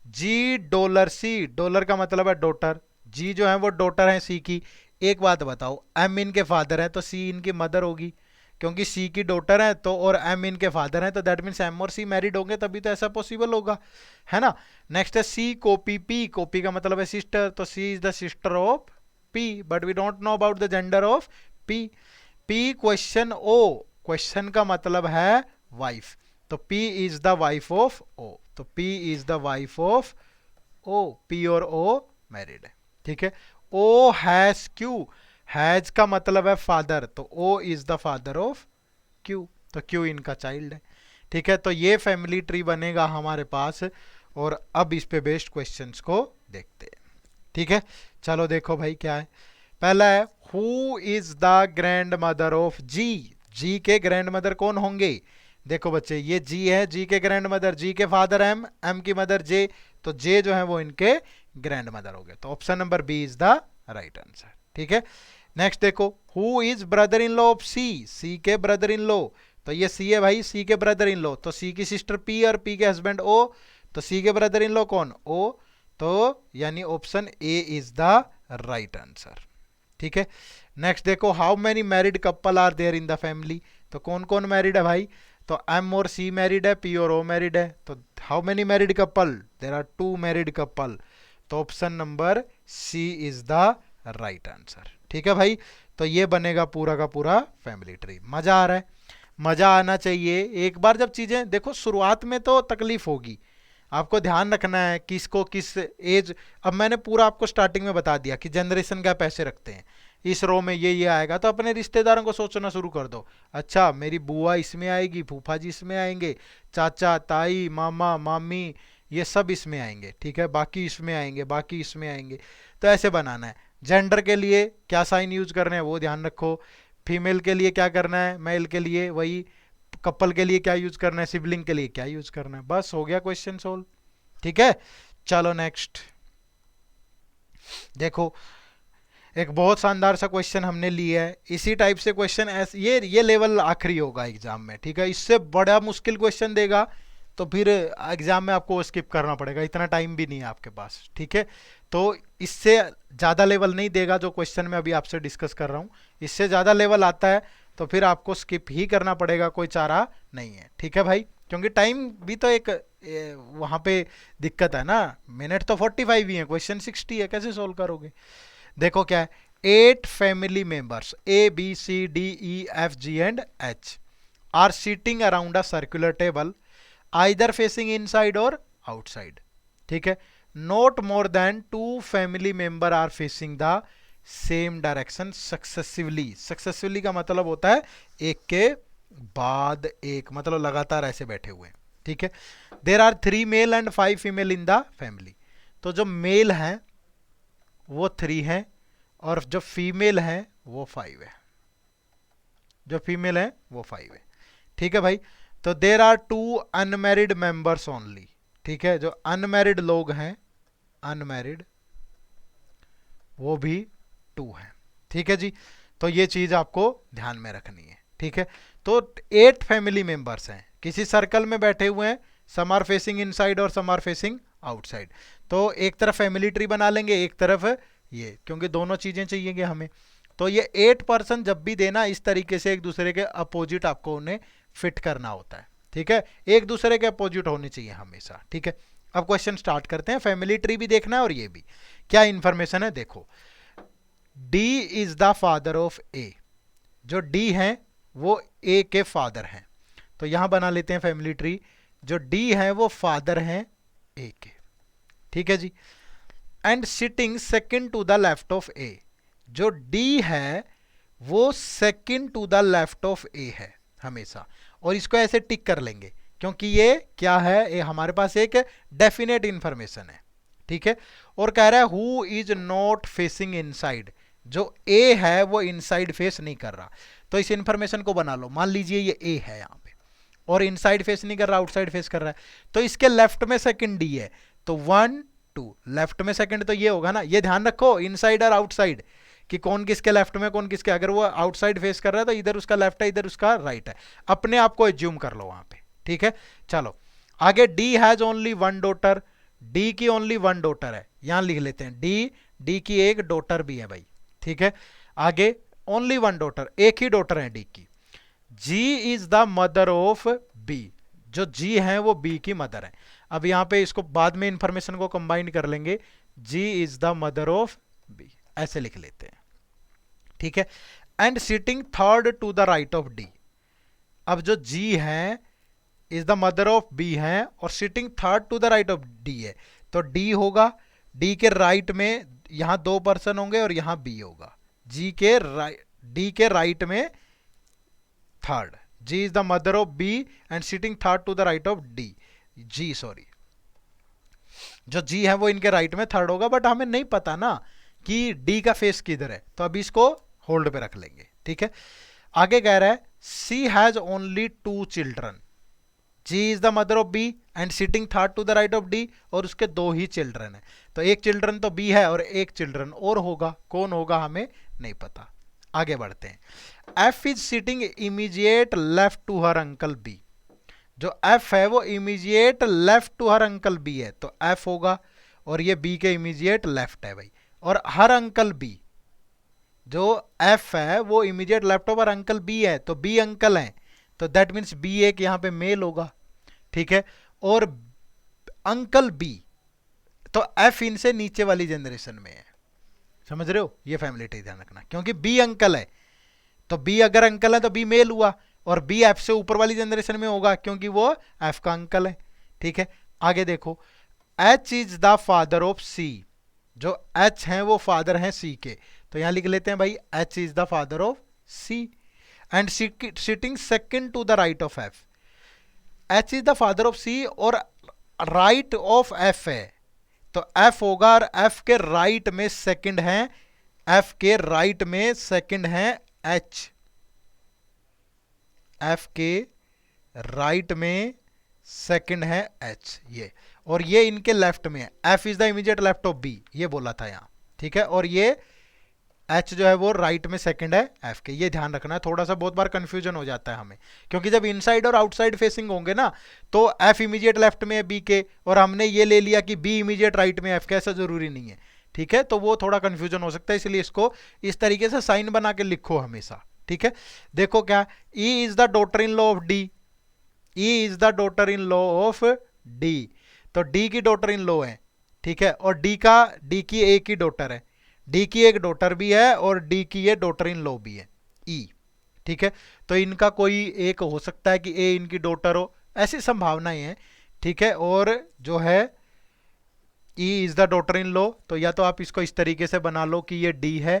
जी डॉलर सी, डॉलर का मतलब है डॉटर, जी जो है वो डॉटर है सी की। एक बात बताओ, एम इनके फादर है तो सी इनकी मदर होगी, क्योंकि सी की डॉटर है तो, और एम इनके फादर है, तो दैट मीन्स एम और सी मैरिड होंगे, तभी तो ऐसा पॉसिबल होगा, है ना? नेक्स्ट है सी कॉपी पी, कॉपी का मतलब है सिस्टर, तो C is the sister of P, but we don't know about the gender of P. P question O, question का मतलब है वाइफ, तो P is the wife of O, तो P is the wife of O, P और O married है। ठीक है, O has Q, has का मतलब है फादर, तो O is the father of Q, तो Q इनका चाइल्ड है। ठीक है, तो ये फैमिली ट्री बनेगा हमारे पास, और अब इस पे बेस्ड क्वेश्चंस को देखते हैं। ठीक है, चलो देखो भाई क्या है। पहला है, who is the grandmother of G. G के ग्रैंड मदर कौन होंगे? देखो बच्चे, ये जी है, जी के ग्रैंड मदर, जी के फादर एम, एम की मदर जे, तो जे जो है वो इनके ग्रैंड मदर हो गए, तो option number B is the right answer. ठीक है, नेक्स्ट देखो, who is brother in law of C, C के ब्रदर इन लॉ, तो ये सी है भाई, सी के ब्रदर इन लॉ, तो सी की सिस्टर पी और पी के हस्बैंड ओ, तो सी के ब्रदर इन लॉ कौन? ओ, तो यानी option A is the right answer. ठीक है, नेक्स्ट देखो, how many married couple are there in the family, तो कौन कौन मैरिड है भाई? तो एम और सी मैरिड है, पी और ओ मैरिड है, तो how many married couple? There are 2 married couple, तो option number C is the right answer. ठीक है भाई, तो ये बनेगा पूरा का पूरा फैमिली ट्री। मजा आ रहा है? मजा आना चाहिए। एक बार जब चीजें देखो, शुरुआत में तो तकलीफ होगी, आपको ध्यान रखना है किसको किस एज। अब मैंने पूरा आपको स्टार्टिंग में बता दिया कि जनरेशन गैप ऐसे रखते हैं, इस रो में ये आएगा, तो अपने रिश्तेदारों को सोचना शुरू कर दो। अच्छा मेरी बुआ इसमें आएगी, फूफा जी इसमें आएंगे, चाचा ताई मामा मामी ये सब इसमें आएंगे, ठीक है, बाकी इसमें आएंगे, बाकी इसमें आएंगे। तो ऐसे बनाना है। जेंडर के लिए क्या साइन यूज करने हैं वो ध्यान रखो, फीमेल के लिए क्या करना है, मेल के लिए वही, कपल के लिए क्या यूज करना है, सिबलिंग के लिए क्या यूज करना है। बस हो गया क्वेश्चन सोल्व, ठीक है। चलो नेक्स्ट देखो, एक बहुत शानदार सा क्वेश्चन हमने लिया है, इसी टाइप से क्वेश्चन ये लेवल आखिरी होगा एग्जाम में, ठीक है। इससे बड़ा मुश्किल क्वेश्चन देगा तो फिर एग्जाम में आपको स्किप करना पड़ेगा, इतना टाइम भी नहीं है आपके पास, ठीक है। तो इससे ज़्यादा लेवल नहीं देगा जो क्वेश्चन मैं अभी आपसे डिस्कस कर रहा हूँ, इससे ज़्यादा लेवल आता है तो फिर आपको स्किप ही करना पड़ेगा, कोई चारा नहीं है, ठीक है भाई। क्योंकि टाइम भी तो एक वहाँ पे दिक्कत है ना, मिनट तो 45 ही है, क्वेश्चन 60 है, कैसे सोल्व करोगे। देखो क्या है, 8 family members ABCDEFG and H are sitting around a circular table either facing inside और आउटसाइड, ठीक है। Not more than 2 family member are facing the same direction successively. Successively का मतलब होता है एक के बाद एक, मतलब लगातार ऐसे बैठे हुए, ठीक है। There are 3 male and 5 female in the family. तो जो मेल हैं वो 3 हैं और जो फीमेल हैं वो 5 है, जो फीमेल है वो 5 है, ठीक है भाई। तो there are 2 unmarried members only, ठीक है, जो अनमैरिड लोग हैं, अनमैरिड वो भी 2 हैं, ठीक है जी। तो ये चीज आपको ध्यान में रखनी है, ठीक है। तो 8 फैमिली मेंबर्स हैं, किसी सर्कल में बैठे हुए हैं, सम आर फेसिंग इनसाइड और सम आर फेसिंग आउटसाइड। तो एक तरफ फैमिली ट्री बना लेंगे, एक तरफ ये, क्योंकि दोनों चीजें चाहिए हमें। तो ये 8 पर्सन जब भी देना इस तरीके से एक दूसरे के अपोजिट आपको उन्हें फिट करना होता है, ठीक है, एक दूसरे के अपोजिट होने चाहिए हमेशा, ठीक है। अब क्वेश्चन स्टार्ट करते हैं, फैमिली ट्री भी देखना है और ये भी क्या इंफॉर्मेशन है देखो। D is the father of A, जो डी है वो ए के फादर हैं, तो यहां बना लेते हैं फैमिली ट्री। जो डी है वो फादर हैं ए के, ठीक है जी। And sitting second to the left of A, जो डी है वो second to the left of A है हमेशा, और इसको ऐसे टिक कर लेंगे क्योंकि ये क्या है, ये हमारे पास एक डेफिनेट इंफॉर्मेशन है, ठीक है। और कह रहा है who is not facing inside, जो ए है वो इनसाइड फेस नहीं कर रहा। तो इस इंफॉर्मेशन को बना लो, मान लीजिए ये ए है यहाँ पे और इनसाइड फेस नहीं कर रहा, आउटसाइड फेस कर रहा है, तो इसके लेफ्ट में सेकंड डी है, तो 1 2 लेफ्ट में सेकंड तो ये होगा ना। ये ध्यान रखो इनसाइड और आउटसाइड कि कौन किसके लेफ्ट में कौन किसके, अगर वो आउटसाइड फेस कर रहा है तो इधर उसका लेफ्ट है इधर उसका राइट है, अपने आप को एज्यूम कर लो वहां पे, ठीक है। चलो आगे, D has only 1 daughter, D की ओनली 1 डॉटर है, यहां लिख लेते हैं डी की एक डॉटर भी है भाई, ठीक है। आगे ओनली 1 डॉटर, एक ही डॉटर है डी की। G is the mother of B, जो जी है वो बी की मदर है। अब यहां पे इसको बाद में इंफॉर्मेशन को कंबाइन कर लेंगे, G is the mother of B, ऐसे लिख लेते हैं, ठीक है। And sitting third to the right of D, अब जो जी है is the mother of B है और sitting third to the right of D है, तो डी होगा, डी के राइट में यहां 2 पर्सन होंगे और यहां बी होगा, जी के राइट, डी के राइट में third, G is the mother of B and sitting third to the right of D, G sorry, जो जी है वो इनके राइट में थर्ड होगा, बट हमें नहीं पता ना कि डी का फेस किधर है, तो अभी इसको होल्ड पे रख लेंगे, ठीक है। आगे कह रहा है C has only 2 children, G is the mother of B and sitting third to the right of D, और उसके 2 ही चिल्ड्रन है, तो एक चिल्ड्रन तो बी है और एक चिल्ड्रन और होगा, कौन होगा हमें नहीं पता। आगे बढ़ते हैं, F is sitting immediate left to her uncle B, जो एफ है वो immediate left to her uncle B है, तो एफ होगा, और ये बी के इमीडिएट लेफ्ट है भाई, और हर अंकल बी, जो एफ है वो immediate left over uncle B है, तो बी अंकल है, तो दैट मीन्स बी एक यहां पे मेल होगा, ठीक है। और अंकल बी, तो एफ इनसे नीचे वाली जनरेशन में है, समझ रहे हो, ये फैमिली ट्री ध्यान रखना, क्योंकि बी अंकल है, तो बी अगर अंकल है तो बी मेल हुआ, और बी एफ से ऊपर वाली जनरेशन में होगा क्योंकि वो एफ का अंकल है, ठीक है। आगे देखो, H is the father of C, जो एच हैं वो फादर हैं सी के, तो यहां लिख लेते हैं भाई H is the father of C and sitting second to the right of F. H is the father of C और राइट ऑफ एफ है, तो एफ होगा और एफ के राइट में सेकंड है, एफ के राइट में सेकंड है एच, एफ के राइट में सेकंड है एच ये, और ये इनके लेफ्ट में है, F is the immediate left of B, ये बोला था यहां, ठीक है। और ये एच जो है वो राइट में सेकंड है एफ के, ये ध्यान रखना है, थोड़ा सा बहुत बार कंफ्यूजन हो जाता है हमें, क्योंकि जब इनसाइड और आउटसाइड फेसिंग होंगे ना, तो एफ इमीडिएट लेफ्ट में है बी के, और हमने ये ले लिया कि बी इमीडिएट राइट में एफ के, ऐसा जरूरी नहीं है, ठीक है। तो वो थोड़ा कंफ्यूजन हो सकता है, इसलिए इसको इस तरीके से साइन बना के लिखो हमेशा, ठीक है। देखो क्या, ई is the daughter in law of D, E is the daughter in law of D, तो डी की डॉटर इन लॉ है, ठीक है, और डी की एक ही डॉटर है, डी की एक डॉटर भी है और डी की ये डॉटर इन लॉ भी है ई, ठीक है। तो इनका कोई एक हो सकता है कि ए इनकी डॉटर हो, ऐसी संभावनाएं हैं, ठीक है। और जो है ई is the daughter in law, तो या तो आप इसको इस तरीके से बना लो कि ये डी है,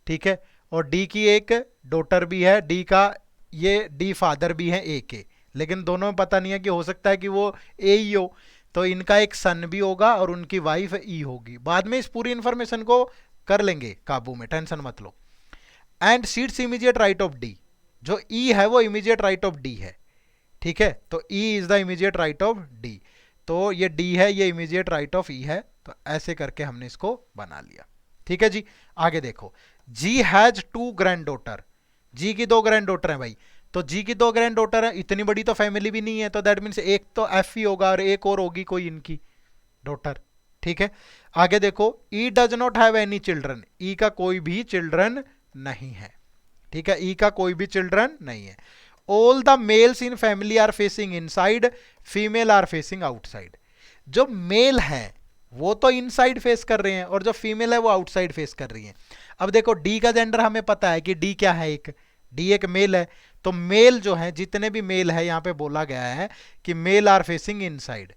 ठीक है, और डी की एक डॉटर भी है, डी का ये डी फादर भी है ए के, लेकिन दोनों में पता नहीं है कि हो सकता है कि वो ए ही हो, तो इनका एक सन भी होगा और उनकी वाइफ ई होगी, बाद में इस पूरी इंफॉर्मेशन को कर लेंगे काबू में, टेंशन मत लो। And seats immediate right of D, जो ई है वो इमीडिएट राइट ऑफ डी है, ठीक है, तो ई is the immediate right of D, तो ये डी है, ये इमीडिएट राइट ऑफ ई है, तो ऐसे करके हमने इसको बना लिया, ठीक है जी। आगे देखो, जी हैज टू ग्रैंड डॉटर, जी की दो ग्रैंड डॉटर है भाई, तो जी की दो ग्रैंड डॉटर है, इतनी बड़ी तो फैमिली भी नहीं है, तो दैट मीन्स एक तो एफ ही होगा और एक और होगी कोई इनकी डॉटर, ठीक है। आगे देखो, E does not have any children, E का कोई भी चिल्ड्रन नहीं है, ठीक है, ई का कोई भी चिल्ड्रन नहीं है। All the males in family are facing inside, female are facing outside, जो मेल है वो तो इनसाइड फेस कर रहे हैं और जो फीमेल है वो आउटसाइड फेस कर रही है। अब देखो डी का जेंडर हमें पता है कि डी क्या है, एक डी एक मेल है, तो मेल जो है जितने भी मेल है यहां पे बोला गया है कि मेल आर फेसिंग इनसाइड,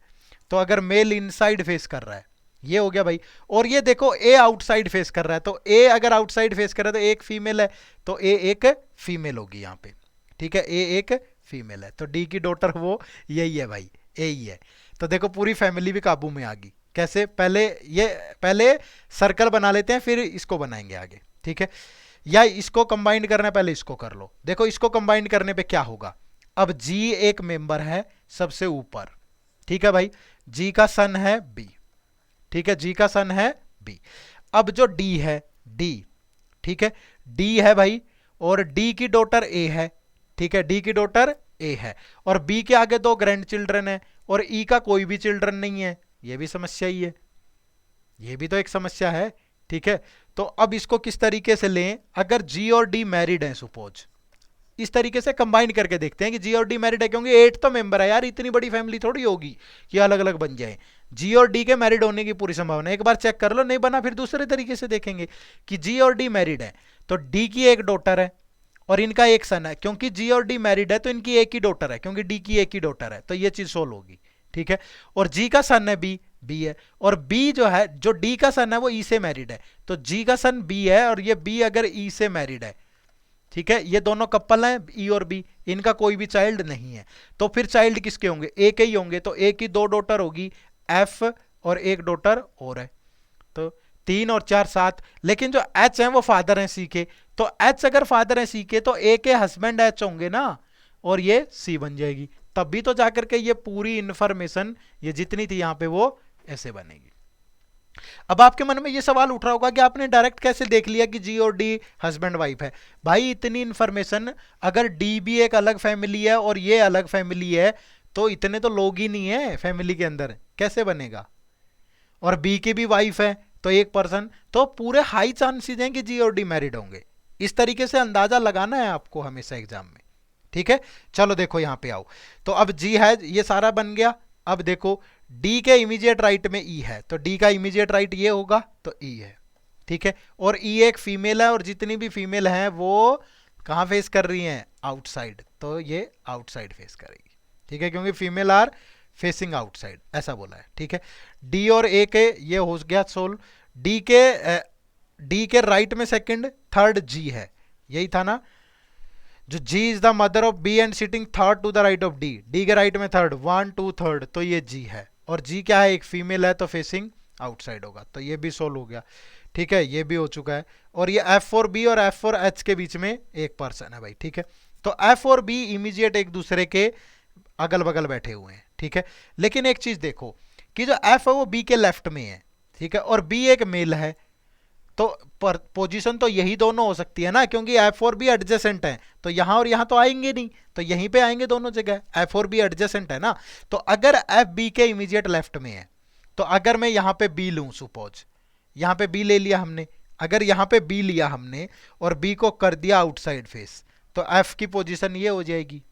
तो अगर मेल इनसाइड फेस कर रहा है ये हो गया भाई, और ये देखो ए आउटसाइड फेस कर रहा है, तो ए अगर आउटसाइड फेस कर रहा है तो एक फीमेल है, तो ए एक फीमेल होगी यहाँ पे, ठीक है, ए एक फीमेल है, तो डी की डॉटर वो यही है भाई, ए ही है। तो देखो पूरी फैमिली भी काबू में आ गई, कैसे, पहले सर्कल बना लेते हैं फिर इसको बनाएंगे आगे, ठीक है, या इसको कंबाइन करना है, पहले इसको कर लो। देखो इसको कंबाइन करने पे क्या होगा, अब जी एक मेंबर है सबसे ऊपर, ठीक है भाई, जी का सन है बी, ठीक है, जी का सन है बी। अब जो डी है, डी, ठीक है, डी है भाई, और डी की डॉटर ए है, ठीक है, डी की डॉटर ए है, और बी के आगे दो ग्रैंड चिल्ड्रन है, और ई का कोई भी चिल्ड्रन नहीं है, ये भी समस्या ही है, ये भी तो एक समस्या है, ठीक है। तो अब इसको किस तरीके से लें, अगर जी और डी मैरिड हैं सपोज, इस तरीके से कंबाइन करके देखते हैं कि जी और डी मैरिड है, क्योंकि 8 तो मेंबर है यार, इतनी बड़ी फैमिली थोड़ी होगी कि अलग अलग बन जाए, जी और डी के मैरिड होने की पूरी संभावना है, एक बार चेक कर लो, नहीं बना फिर दूसरे तरीके से देखेंगे कि जी और डी मैरिड है, तो डी की एक डॉटर है और इनका एक सन है, क्योंकि जी और डी मैरिड है तो इनकी एक ही डॉटर है, क्योंकि डी की एक ही डॉटर है, तो ये चीज सोल्व होगी, ठीक है। और जी का सन है बी, बी है, और बी जो है, जो डी का सन है वो ई से मैरिड है, तो जी का सन बी है और ये बी अगर ई से मैरिड है, ठीक है, ये दोनों कपल हैं ई और बी, इनका कोई भी चाइल्ड नहीं है, तो फिर चाइल्ड किसके होंगे, ए के ही होंगे, तो ए की दो डॉटर होगी एफ और एक डॉटर और है, तो 3 और 4 7, लेकिन जो एच है वो फादर है सी के, तो एच अगर फादर है सी के तो ए के हस्बैंड एच होंगे ना, और ये सी बन जाएगी, तब भी तो जाकर के ये पूरी इंफॉर्मेशन ये जितनी थी यहां पे वो ऐसे बनेगी। अब आपके मन में ये सवाल उठ रहा होगा कि आपने डायरेक्ट कैसे देख लिया कि जी और डी हस्बैंड वाइफ है। भाई इतनी इंफॉर्मेशन, अगर डी भी एक अलग फैमिली है और ये अलग फैमिली है, तो इतने तो लोग ही नहीं है फैमिली के अंदर, कैसे बनेगा, और बी की भी वाइफ है तो एक पर्सन, तो पूरे हाई चांसेस हैं कि जी और डी मैरिड होंगे। इस तरीके से अंदाजा लगाना है आपको हमेशा एग्जाम में, ठीक है। चलो देखो यहां पे आओ, तो अब जी है, ये सारा बन गया। अब देखो डी के इमीडिएट राइट में ई है, तो डी का इमीडिएट राइट ये होगा, तो ई है, ठीक है, और ई एक फीमेल है और जितनी भी फीमेल हैं वो कहां फेस कर रही हैं, आउटसाइड, तो ये आउटसाइड फेस करेगी, ठीक है, क्योंकि फीमेल आर फेसिंग आउटसाइड, ऐसा बोला है, ठीक है। डी और ए के ये हो गया सोल्व। डी के राइट में सेकंड, थर्ड जी है, यही था ना, जो G is the mother of B and sitting third to the right of D, D के राइट में थर्ड, 1 2 थर्ड, तो ये जी है, और जी क्या है, एक फीमेल है, तो फेसिंग आउटसाइड होगा, तो ये भी सोल्व हो गया, ठीक है, ये भी हो चुका है। और ये एफ और बी और एफ और एच के बीच में एक पर्सन है भाई, ठीक है। तो एफ और बी इमीडिएट एक दूसरे के अगल बगल बैठे हुए हैं, ठीक है। लेकिन एक चीज देखो कि जो एफ है वो बी के लेफ्ट में है, ठीक है, और बी एक मेल है, तो पोजीशन तो यही दोनों हो सकती है ना, क्योंकि एफ और बी एडजेसेंट है, तो यहां और यहां तो आएंगे नहीं, तो यहीं पे आएंगे दोनों जगह, एफ और बी एडजेसेंट है ना। तो अगर एफ बी के इमीडिएट लेफ्ट में है, तो अगर मैं यहां पे बी लूं, सपोज यहां पे बी ले लिया हमने, अगर यहां पे बी लिया हमने और बी को कर दिया आउटसाइड फेस, तो एफ की पोजीशन ये हो जाएगी,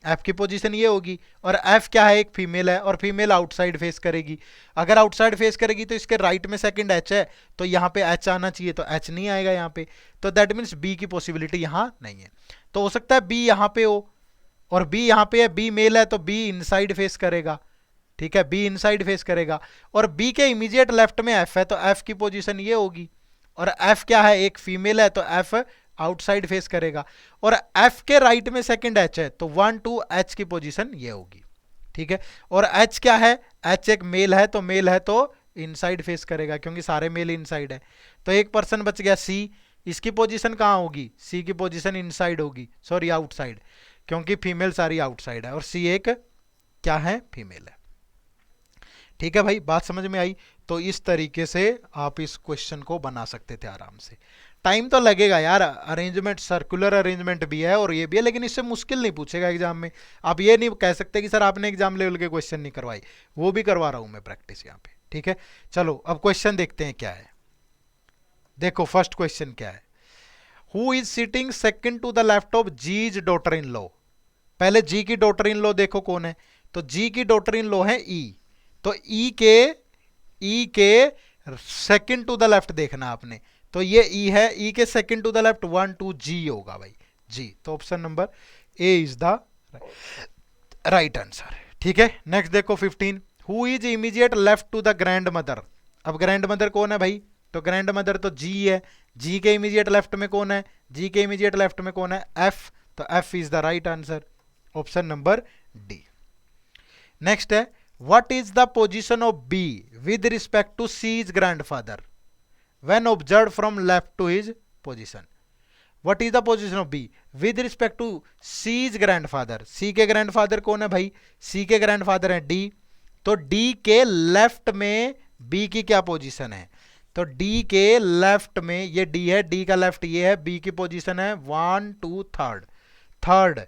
एफ की पोजीशन ये होगी, और एफ क्या है, एक फीमेल है, और फीमेल आउटसाइड फेस करेगी। अगर आउटसाइड फेस करेगी तो इसके राइट में सेकंड एच है, तो यहाँ पे एच आना चाहिए, तो एच नहीं आएगा यहाँ पे, तो दैट मीन्स बी की पॉसिबिलिटी यहाँ नहीं है। तो हो सकता है बी यहाँ पे हो, और बी यहाँ पे है, बी मेल है, तो बी इनसाइड फेस करेगा, ठीक है, बी इनसाइड फेस करेगा, और बी के इमीडिएट लेफ्ट में एफ है, तो एफ की पोजीशन ये होगी, और एफ क्या है, एक फीमेल है, तो एफ आउटसाइड फेस करेगा, और एफ के राइट में सेकंड एच है, तो 1 2 एच की पोजीशन ये होगी, ठीक है। और एच क्या है, एच एक मेल है, तो मेल है तो इनसाइड फेस करेगा, क्योंकि सारे मेल इनसाइड है, तो एक पर्सन बच गया सी, इसकी पोजीशन कहां होगी, सी की पोजीशन इनसाइड होगी, सॉरी आउटसाइड, क्योंकि फीमेल सारी आउटसाइड है, और सी एक क्या है, फीमेल है, ठीक है भाई, बात समझ में आई। तो इस तरीके से आप इस क्वेश्चन को बना सकते थे आराम से। टाइम तो लगेगा यार, अरेंजमेंट सर्कुलर अरेंजमेंट भी है और ये भी है, लेकिन इससे मुश्किल नहीं पूछेगा एग्जाम में। आप ये नहीं कह सकते कि सर आपने एग्जाम लेवल के क्वेश्चन नहीं करवाई, वो भी करवा रहा हूं मैं प्रैक्टिस यहाँ पे, ठीक है। चलो अब क्वेश्चन देखते हैं क्या है। देखो फर्स्ट क्वेश्चन क्या है, who is sitting second to the left of G's daughter in law. पहले जी की डॉटर इन लॉ देखो कौन है, तो जी की डॉटर इन लॉ है ई, तो ई के सेकंड टू द लेफ्ट देखना आपने, तो ये ई है, ई के second to the left 1 2 G होगा भाई, जी, तो option number A is the right answer, ठीक है। नेक्स्ट देखो 15, who is immediate left to the grandmother. अब ग्रैंड मदर कौन है भाई, तो ग्रैंड मदर तो जी है, जी के इमीडिएट लेफ्ट में कौन है, जी के इमीडिएट लेफ्ट में कौन है, एफ, तो F is the right answer, option number D. Next है, what is the position of B with respect to C's grandfather when observed from left to his position? What is the position of B with respect to C's grandfather? C के grandfather कौन है भाई, C के grandfather है D, तो D के left में B की क्या पोजीशन है, तो D के लेफ्ट में ये D है, D का लेफ्ट ये है, B की पोजीशन है 1 2 थर्ड,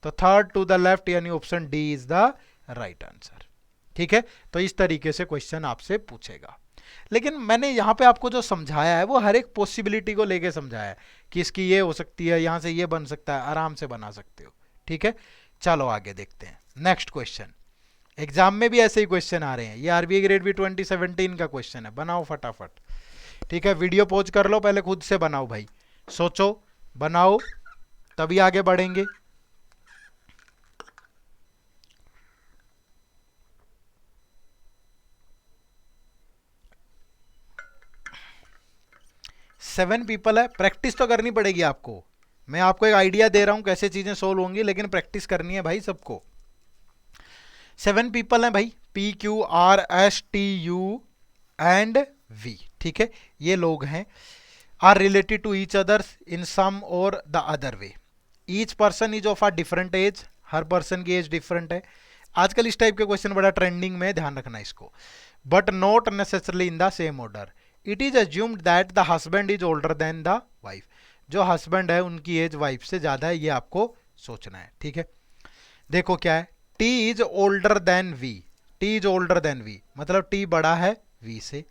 तो थर्ड टू द लेफ्ट, यानी option D is the right answer, ठीक है। तो इस तरीके से क्वेश्चन आपसे पूछेगा, लेकिन मैंने यहां पे आपको जो समझाया है वो हर एक पॉसिबिलिटी को लेके समझाया है कि इसकी ये हो सकती है, यहां से ये बन सकता है, आराम से बना सकते हो, ठीक है। चलो आगे देखते हैं नेक्स्ट क्वेश्चन। एग्जाम में भी ऐसे ही क्वेश्चन आ रहे हैं, ये आरबीआई ग्रेड बी 2017 का क्वेश्चन है, बनाओ फटाफट, ठीक है। वीडियो पॉज कर लो, पहले खुद से बनाओ भाई, सोचो बनाओ, तभी आगे बढ़ेंगे। सेवन पीपल है, प्रैक्टिस तो करनी पड़ेगी आपको, मैं आपको एक आइडिया दे रहा हूं कैसे चीजें सोल्व होंगी, लेकिन प्रैक्टिस करनी है भाई सबको। 7 पीपल हैं भाई, P Q R S T U and V, ठीक है, ये लोग हैं, are related to each others in some or the other way, each person is of a different age, हर पर्सन की एज डिफरेंट है। आजकल इस टाइप के क्वेश्चन बड़ा ट्रेंडिंग में, ध्यान रखना इसको, but not necessarily in the same order. It is assumed that the husband is older than the wife, जो हस्बैंड है उनकी एज वाइफ से ज्यादा है, ये आपको सोचना है, ठीक है। देखो क्या है, T is older than V, T is older than V मतलब टी बड़ा है वी से,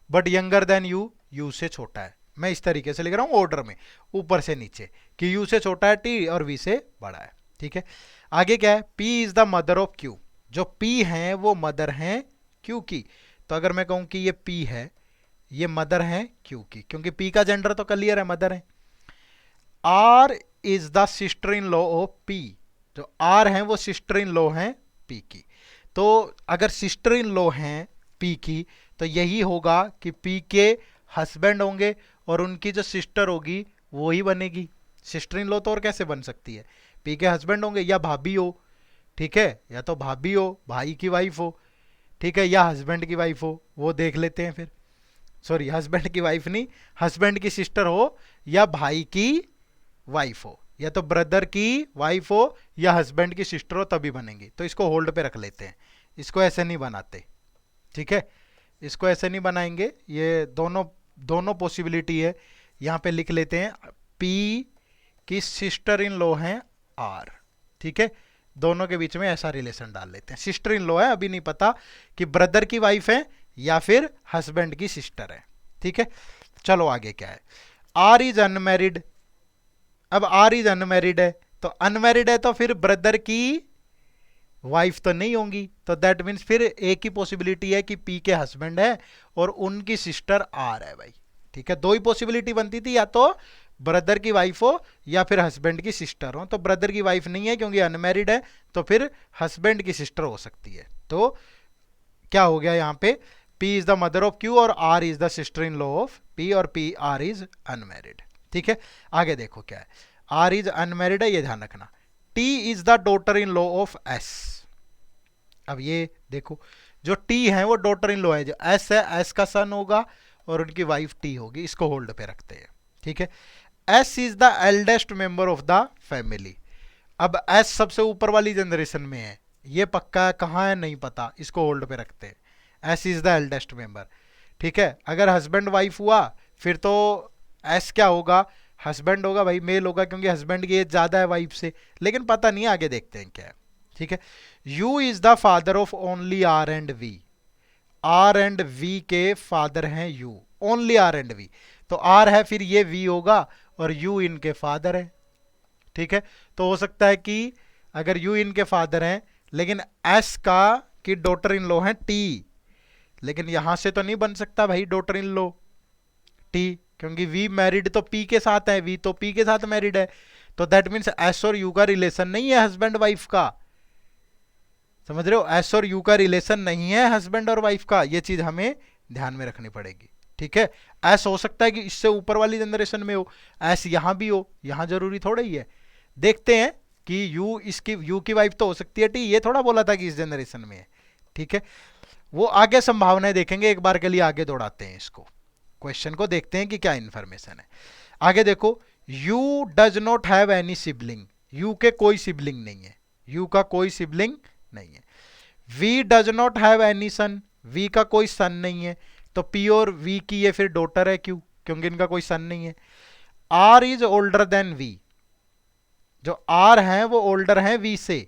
but younger than U, U से छोटा है। मैं इस तरीके से लिख रहा हूं ऑर्डर में, ऊपर से नीचे, कि यू से छोटा है टी और वी से बड़ा है, ठीक है। आगे क्या है, P is the mother of Q, जो पी हैं वो मदर हैं क्यू की, तो अगर मैं कहूं कि ये पी है, ये मदर है क्यू की, क्योंकि पी का जेंडर तो क्लियर है, मदर है। R is the sister in law of P, जो आर है वो सिस्टर इन लॉ है पी की, तो अगर सिस्टर इन लॉ हैं पी की, तो यही होगा कि पी के हस्बैंड होंगे और उनकी जो सिस्टर होगी वो ही बनेगी। सिस्टर इन लॉ तो और कैसे बन सकती है, पी के हस्बैंड होंगे या भाभी हो, ठीक है, या तो भाभी हो, भाई की वाइफ हो, ठीक है, या हस्बैंड की वाइफ हो, वो देख लेते हैं फिर। सॉरी, हस्बैंड की वाइफ नहीं, हस्बैंड की सिस्टर हो या भाई की वाइफ हो, या तो ब्रदर की वाइफ हो या हस्बैंड की सिस्टर हो, तभी बनेंगी। तो इसको होल्ड पे रख लेते हैं, इसको ऐसे नहीं बनाते, ठीक है, इसको ऐसे नहीं बनाएंगे। ये दोनों दोनों पॉसिबिलिटी है, यहाँ पे लिख लेते हैं पी की सिस्टर इन लॉ है आर, ठीक है, दोनों के बीच में ऐसा रिलेशन डाल लेते हैं। सिस्टर इन लॉ है, अभी नहीं पता कि ब्रदर की वाइफ है या फिर हस्बैंड की सिस्टर है, ठीक है। चलो आगे क्या है, आर इज अनमैरिड। अब आर इज अनमैरिड है, तो अनमैरिड है तो फिर ब्रदर की वाइफ तो नहीं होंगी, तो दैट मीन्स फिर एक ही पॉसिबिलिटी है कि पी के हस्बैंड है और उनकी सिस्टर आर है भाई, ठीक है। दो ही पॉसिबिलिटी बनती थी, या तो ब्रदर की वाइफ हो या फिर हस्बैंड की सिस्टर हो। तो ब्रदर की वाइफ नहीं है क्योंकि अनमैरिड है, तो फिर हस्बैंड की सिस्टर हो सकती है। तो क्या हो गया यहाँ पे, P is the mother of Q और R is the sister in law of P, और पी आर इज अनमैरिड, ठीक है। आगे देखो क्या है, आर इज अनमैरिड है, ये ध्यान रखना। T is the daughter in law of S. अब ये देखो, जो टी है वो डॉटर इन लॉ है, जो एस है एस का सन होगा और उनकी वाइफ टी होगी, इसको होल्ड पे रखते हैं, ठीक है। S is the eldest member of the family. अब एस सबसे ऊपर वाली जनरेशन में है, ये पक्का है, कहाँ है नहीं पता, इसको होल्ड पे रखते हैं। S is the eldest member, ठीक है। अगर हस्बैंड वाइफ हुआ फिर तो एस क्या होगा, हस्बैंड होगा भाई, मेल होगा, क्योंकि हस्बैंड की एज ज्यादा है वाइफ से, लेकिन पता नहीं, आगे देखते हैं क्या है, ठीक है। U is the father of only R and V. R and V के फादर हैं U, only R and V, तो आर है फिर ये वी होगा और यू इनके फादर है, ठीक है। तो हो सकता है कि अगर यू इनके फादर हैं लेकिन एस का की डॉटर इन लॉ है टी, लेकिन यहां से तो नहीं बन सकता भाई डॉटर इन लॉ टी, क्योंकि वी मैरिड तो पी के साथ है, वी तो पी के साथ मैरिड है, तो दैट मीन्स एस और यू का रिलेशन नहीं है हस्बैंड वाइफ का, समझ रहे हो, एस और यू का रिलेशन नहीं है हस्बैंड और वाइफ का, ये चीज हमें ध्यान में रखनी पड़ेगी, ठीक है। एस हो सकता है कि इससे ऊपर वाली जनरेशन में हो, एस यहां भी हो, यहां जरूरी थोड़ा ही है। देखते हैं कि यू की वाइफ तो हो सकती है टी, ये थोड़ा बोला था कि इस जनरेशन में है, ठीक है। वो आगे संभावनाएं देखेंगे, एक बार के लिए आगे दौड़ाते हैं इसको, क्वेश्चन को देखते हैं कि क्या इंफॉर्मेशन है। आगे देखो, you does not have any sibling. You के कोई सिबलिंग नहीं है, यू का कोई सिबलिंग नहीं है। V does not have any son. V का कोई सन नहीं है, तो पी और वी की ये फिर डॉटर है, क्यों, क्योंकि इनका कोई सन नहीं है। R is older than V. जो आर है वो ओल्डर है वी से,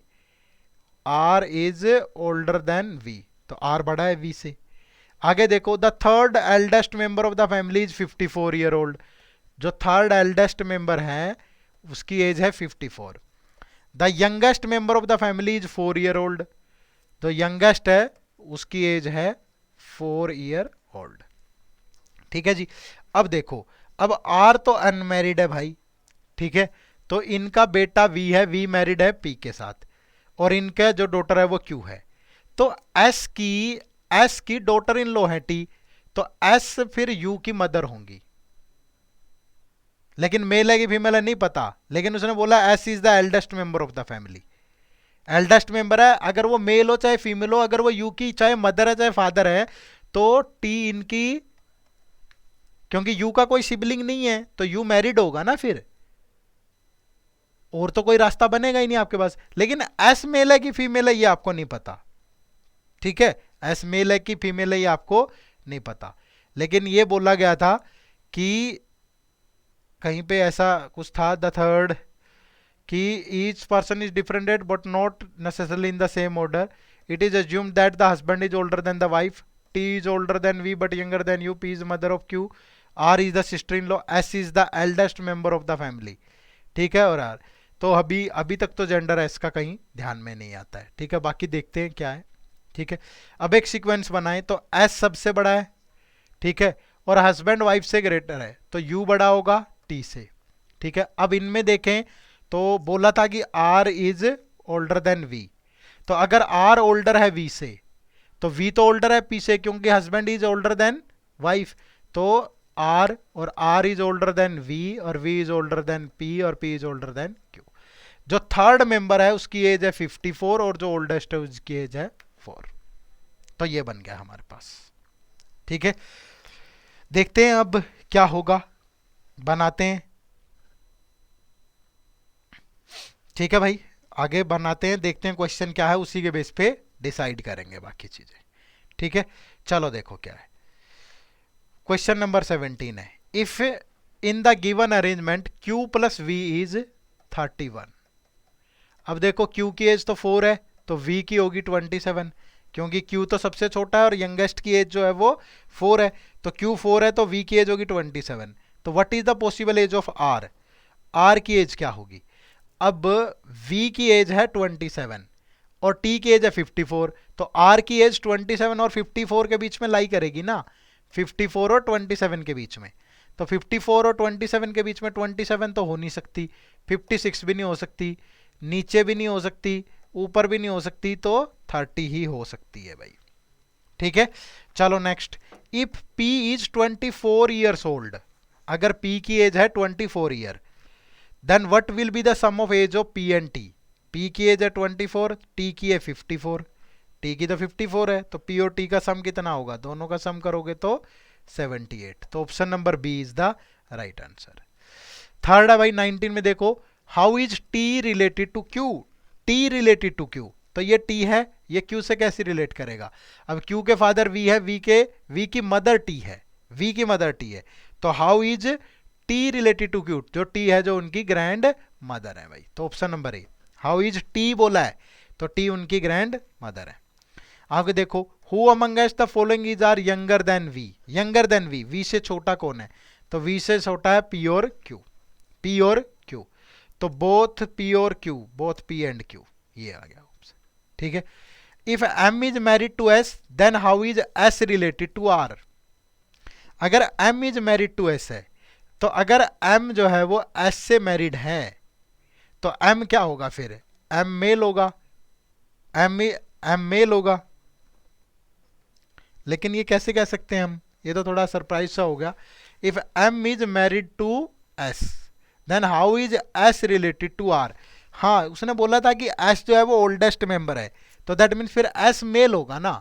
R is older than V, तो आर बड़ा है वी से। आगे देखो, the third eldest member of the family is 54 year old. जो थर्ड एल्डेस्ट मेंबर है उसकी एज है 54। The youngest member of the family is 4 year old. जो यंगेस्ट है उसकी एज है 4 ईयर ओल्ड, ठीक है जी। अब देखो, अब आर तो अनमैरिड है भाई, ठीक है, तो इनका बेटा वी है, वी मैरिड है पी के साथ, और इनका जो डॉटर है वो क्यू है। तो एस की डॉटर इन लॉ है टी, तो एस फिर यू की मदर होंगी, लेकिन मेल है कि फीमेल है नहीं पता, लेकिन उसने बोला S is the eldest member of the family. Eldest member है, अगर वो मेल हो चाहे फीमेल हो, अगर वो यू की चाहे मदर है चाहे फादर है, तो टी इनकी, क्योंकि यू का कोई सिबलिंग नहीं है तो यू मैरिड होगा ना फिर, और तो कोई रास्ता बनेगा ही नहीं आपके पास। लेकिन एस मेल है कि फीमेल है ये आपको नहीं पता, ठीक है, एस मेल है कि फीमेल है ये आपको नहीं पता। लेकिन ये बोला गया था कि कहीं पे ऐसा कुछ था, द थर्ड, कि each person is differented but not necessarily in the same order. It is assumed that the husband is older than the wife. T is older than V but younger than U. P is mother of Q. R is the sister in law. S is the eldest member of the family, ठीक है। और are तो अभी तक तो gender S का कहीं ध्यान में नहीं आता है, ठीक है। बाकी देखते हैं क्या है, ठीक है। अब एक सीक्वेंस बनाएं तो एस सबसे बड़ा है, ठीक है, और हस्बैंड वाइफ से ग्रेटर है, तो यू बड़ा होगा टी से, ठीक है। अब इनमें देखें तो बोला था कि R is older than V, तो अगर आर ओल्डर है वी से, तो वी तो ओल्डर है पी से, क्योंकि husband is older than wife. तो आर और R is older than V, और V is older than P, और P is older than Q. जो थर्ड मेंबर है उसकी एज है 54, और जो ओल्डेस्ट है उसकी एज है 4। तो ये बन गया हमारे पास। ठीक है, देखते हैं अब क्या होगा, बनाते हैं। ठीक है भाई, आगे बनाते हैं, देखते हैं क्वेश्चन क्या है, उसी के बेस पे डिसाइड करेंगे बाकी चीजें। ठीक है, चलो देखो क्या है। क्वेश्चन नंबर 17 है, if in the given arrangement q plus V is 31। अब देखो q की एज तो 4 है, तो v की होगी 27, क्योंकि q तो सबसे छोटा है और यंगेस्ट की एज जो है वो 4 है। तो q 4 है तो v की एज होगी 27। तो what is the possible age of r? r की एज क्या होगी? अब v की एज है 27 और t की एज है 54, तो r की एज 27 और 54 के बीच में लाई करेगी ना, 54 और 27 के बीच में। तो 54 और 27 के बीच में 27 तो हो नहीं सकती, 56 भी नहीं हो सकती, नीचे भी नहीं हो सकती, ऊपर भी नहीं हो सकती, तो 30 ही हो सकती है भाई। ठीक है, चलो next. If p is 24 years old, अगर p की एज है 24 year, then what will be the sum of age of p and t? p की एज है 24, t की है 54, t की तो 54 है, तो p और t का सम कितना होगा? दोनों का सम करोगे तो 78। तो option number B is the right answer. Third है भाई 19 में, देखो how is t related to q? t related to q, तो ये t है, ये q से कैसे रिलेट करेगा? अब q के फादर v है, v की मदर t है, v की मदर t है, तो how is t related to q? जो t है जो उनकी ग्रैंड मदर है भाई। तो option number A, how is t बोला है तो t उनकी ग्रैंड मदर है। आगे देखो, who among us the following is R younger than V? Younger than V, V से छोटा कौन है? तो वी से छोटा है p और q, p और q, तो बोथ p और q, both p and q, ये आ गया ऑप्शन। ठीक है, if m is married to s, then how is s related to r? अगर m is married to s है, तो अगर m जो है वो s से मैरिड है, तो m क्या होगा फिर? m मेल होगा, m मेल होगा। लेकिन ये कैसे कह सकते हैं हम? ये तो थोड़ा सरप्राइज सा हो गया। If m is married to s, then how is s related to r? हाँ, उसने बोला था कि s जो है वो ओल्डेस्ट मेंबर है, तो दैट मीन्स फिर s मेल होगा ना,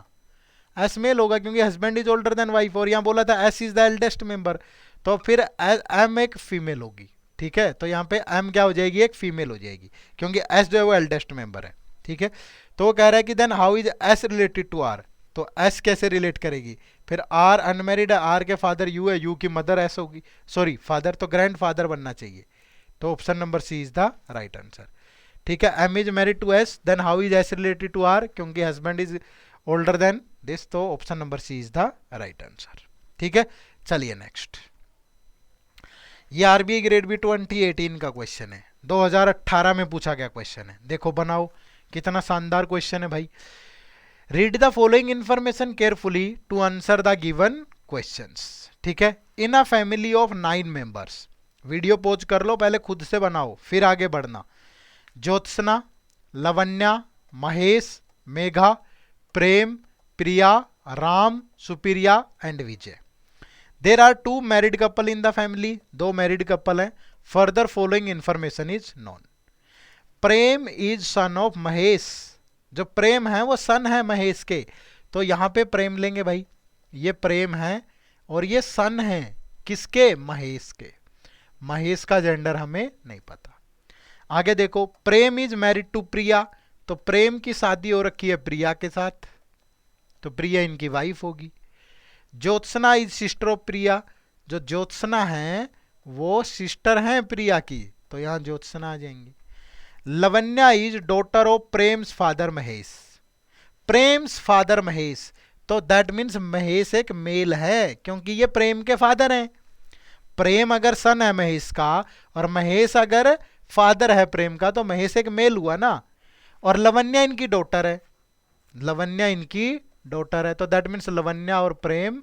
s मेल होगा, क्योंकि husband is older than wife, और यहाँ बोला था s is the eldest member, तो फिर m एक फीमेल होगी। ठीक है, तो यहाँ पे m क्या हो जाएगी? एक फीमेल हो जाएगी, क्योंकि s जो है वो एल्डेस्ट मेंबर है। ठीक है, तो वो कह रहा है कि then how is s related to r? तो s कैसे रिलेट करेगी? फिर r अनमेरिड है, r के फादर u है, u की मदर s होगी, सॉरी फादर तो ग्रैंड फादर बनना चाहिए। तो option number C is the right answer. ठीक है, m is married to s, then how is s related to r? क्योंकि husband is older than this, तो option number C is the right answer. ठीक है, चलिए next. ये RBI grade B 2018 का question है, 2018 में पूछा गया क्वेश्चन है। देखो बनाओ, कितना शानदार क्वेश्चन है भाई। Read the following information carefully to answer the given questions. ठीक है, in a family of 9 members, video pause कर लो, पहले खुद से बनाओ फिर आगे बढ़ना। Jyotsna, Lavanya, Mahesh, Megha, Prem, Priya, Ram, Supriya and Vijay. There are 2 married couple in the family, 2 married couple हैं। Further following information is known. Prem is son of Mahesh, जो प्रेम है वो सन है महेश के, तो यहां पे प्रेम लेंगे भाई, ये प्रेम है और ये सन है किसके? महेश के। महेश का जेंडर हमें नहीं पता। आगे देखो, प्रेम इज मैरिड टू प्रिया, तो प्रेम की शादी हो रखी है प्रिया के साथ, तो प्रिया इनकी वाइफ होगी। ज्योत्सना इज सिस्टर ऑफ प्रिया, जो ज्योत्सना है वो सिस्टर हैं प्रिया की, तो यहां ज्योत्सना आ जाएंगी। Lavanya is daughter of Prem's father Mahesh, Prem's father Mahesh, तो दैट मीन्स महेश एक मेल है, क्योंकि ये प्रेम के फादर हैं। प्रेम अगर सन है महेश का और महेश अगर फादर है प्रेम का, तो महेश एक मेल हुआ ना। और लवन्या इनकी डॉटर है, लवन्या इनकी डॉटर है, तो दैट मीन्स लवन्या और प्रेम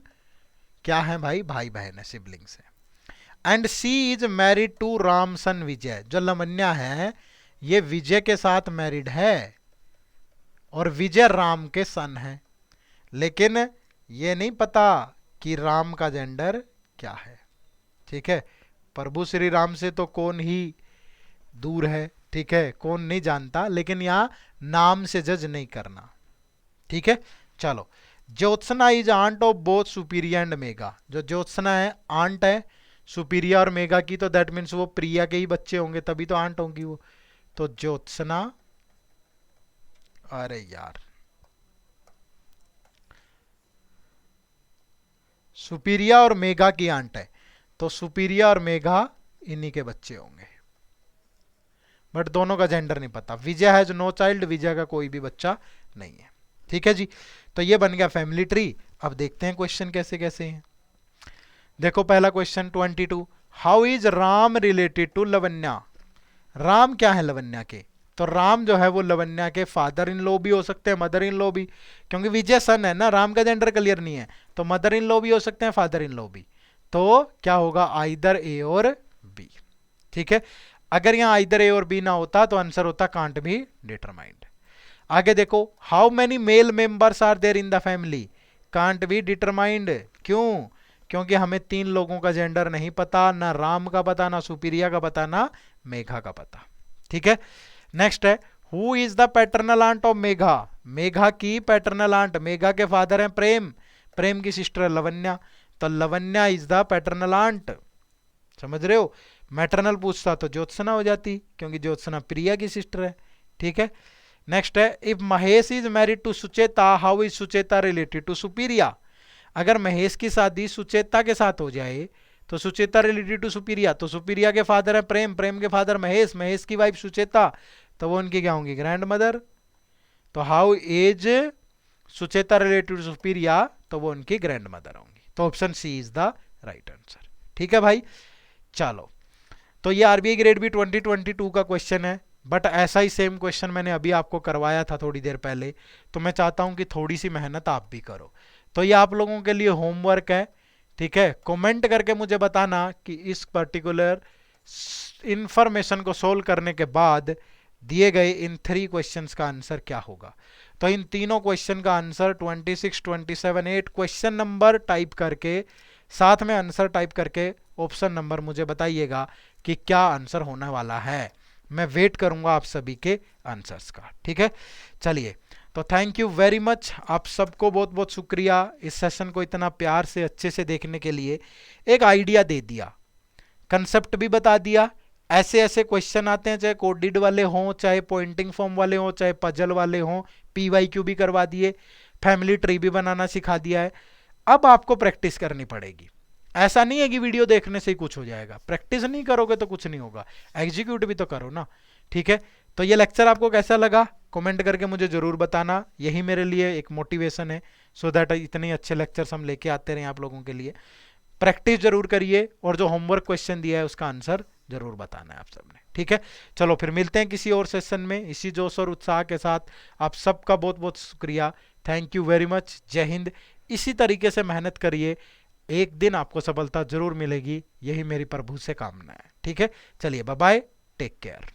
क्या है भाई? भाई बहन है, सिबलिंग्स है। And C is married to Ram son Vijay, जो लवन्या है ये विजय के साथ मैरिड है। और विजय राम के सन हैं, लेकिन ये नहीं पता कि राम का जेंडर क्या है। ठीक है, प्रभु श्री राम से तो कौन ही दूर है, ठीक है, कौन नहीं जानता, लेकिन यहाँ नाम से जज नहीं करना। ठीक है, चलो। Jyotsna is aunt of both Supriya and Megha. जो ज्योत्सना है आंट है सुपीरिया और मेघा की, तो दैट मीन्स वो प्रिया के ही बच्चे होंगे, तभी तो आंट होंगी वो। तो ज्योत्सना, अरे यार, सुपीरिया और मेघा की आंट है, तो सुपीरिया और मेघा इन्हीं के बच्चे होंगे, बट दोनों का जेंडर नहीं पता। विजय हैज नो चाइल्ड, विजय का कोई भी बच्चा नहीं है। ठीक है जी, तो ये बन गया फैमिली ट्री। अब देखते हैं क्वेश्चन कैसे कैसे हैं। देखो पहला question 22, how is Ram related to Lavanya. Ram क्या है लवन्या के, तो राम जो है वो लवन्या के फादर इन लॉ भी हो सकते हैं, मदर इन लॉ भी, क्योंकि विजय सन है ना, राम का जेंडर क्लियर नहीं है, तो मदर इन लॉ भी हो सकते हैं, फादर इन लॉ भी। तो क्या होगा, आइदर ए और बी। ठीक है, अगर यहां आइदर ए और बी ना होता तो आंसर होता कांट बी डिटरमाइंड। आगे देखो, how many male members are there in the family, can't be determined. क्यों, क्योंकि हमें 3 लोगों का जेंडर नहीं पता, ना राम का पता, ना सुपीरिया का पता, ना मेघा का पता। ठीक है, नेक्स्ट है, who is the paternal aunt of Megha. Megha की पैटर्नल आंट, मेघा के फादर हैं प्रेम, प्रेम की सिस्टर है लवन्या, तो Lavanya is the paternal aunt. समझ रहे हो, मैटरनल पूछता तो ज्योत्सना हो जाती, क्योंकि ज्योत्सना प्रिया की सिस्टर है। ठीक है, नेक्स्ट है, if Mahesh is married to Sucheta, how is Sucheta related to Supriya. अगर महेश की शादी सुचेता के साथ हो जाए तो सुचेता रिलेटेड टू सुपीरिया, तो सुपीरिया के फादर है प्रेम, प्रेम के फादर महेश, महेश की वाइफ सुचेता, तो वो उनकी क्या होंगी, ग्रैंड मदर। तो how as Sucheta related to Supriya, तो वो उनकी ग्रैंड मदर होंगी। तो option C is the right answer. ठीक है भाई, चलो। तो ये आरबीआई ग्रेड बी 2022 का क्वेश्चन है, बट ऐसा ही सेम क्वेश्चन मैंने अभी आपको करवाया था थोड़ी देर पहले, तो मैं चाहता हूं कि थोड़ी सी मेहनत आप भी करो। तो ये आप लोगों के लिए होमवर्क है। ठीक है, कमेंट करके मुझे बताना कि इस पर्टिकुलर इंफॉर्मेशन को सोल्व करने के बाद दिए गए इन 3 क्वेश्चंस का आंसर क्या होगा। तो इन तीनों क्वेश्चन का आंसर 26, 27, 8 क्वेश्चन नंबर टाइप करके, साथ में आंसर टाइप करके ऑप्शन नंबर मुझे बताइएगा कि क्या आंसर होने वाला है। मैं वेट करूंगा आप सभी के आंसर्स का। ठीक है, चलिए, तो थैंक यू वेरी मच, आप सबको बहुत बहुत शुक्रिया इस सेशन को इतना प्यार से अच्छे से देखने के लिए। एक आइडिया दे दिया, कंसेप्ट भी बता दिया, ऐसे ऐसे क्वेश्चन आते हैं, चाहे कोडिड वाले हों, चाहे पॉइंटिंग फॉर्म वाले हों, चाहे पजल वाले हों, पीवाईक्यू भी करवा दिए, फैमिली ट्री भी बनाना सिखा दिया है। अब आपको प्रैक्टिस करनी पड़ेगी। ऐसा नहीं है कि वीडियो देखने से ही कुछ हो जाएगा, प्रैक्टिस नहीं करोगे तो कुछ नहीं होगा, एग्जीक्यूट भी तो करो ना। ठीक है, तो ये लेक्चर आपको कैसा लगा कमेंट करके मुझे जरूर बताना, यही मेरे लिए एक मोटिवेशन है, सो दैट इतने अच्छे लेक्चर्स हम लेके आते रहे आप लोगों के लिए। प्रैक्टिस जरूर करिए, और जो होमवर्क क्वेश्चन दिया है उसका आंसर जरूर बताना है आप सबने। ठीक है, चलो फिर मिलते हैं किसी और सेशन में इसी जोश और उत्साह के साथ। आप सबका बहुत बहुत शुक्रिया, थैंक यू वेरी मच, जय हिंद। इसी तरीके से मेहनत करिए, एक दिन आपको सफलता जरूर मिलेगी, यही मेरी प्रभु से कामना है। ठीक है, चलिए बाय बाय, टेक केयर।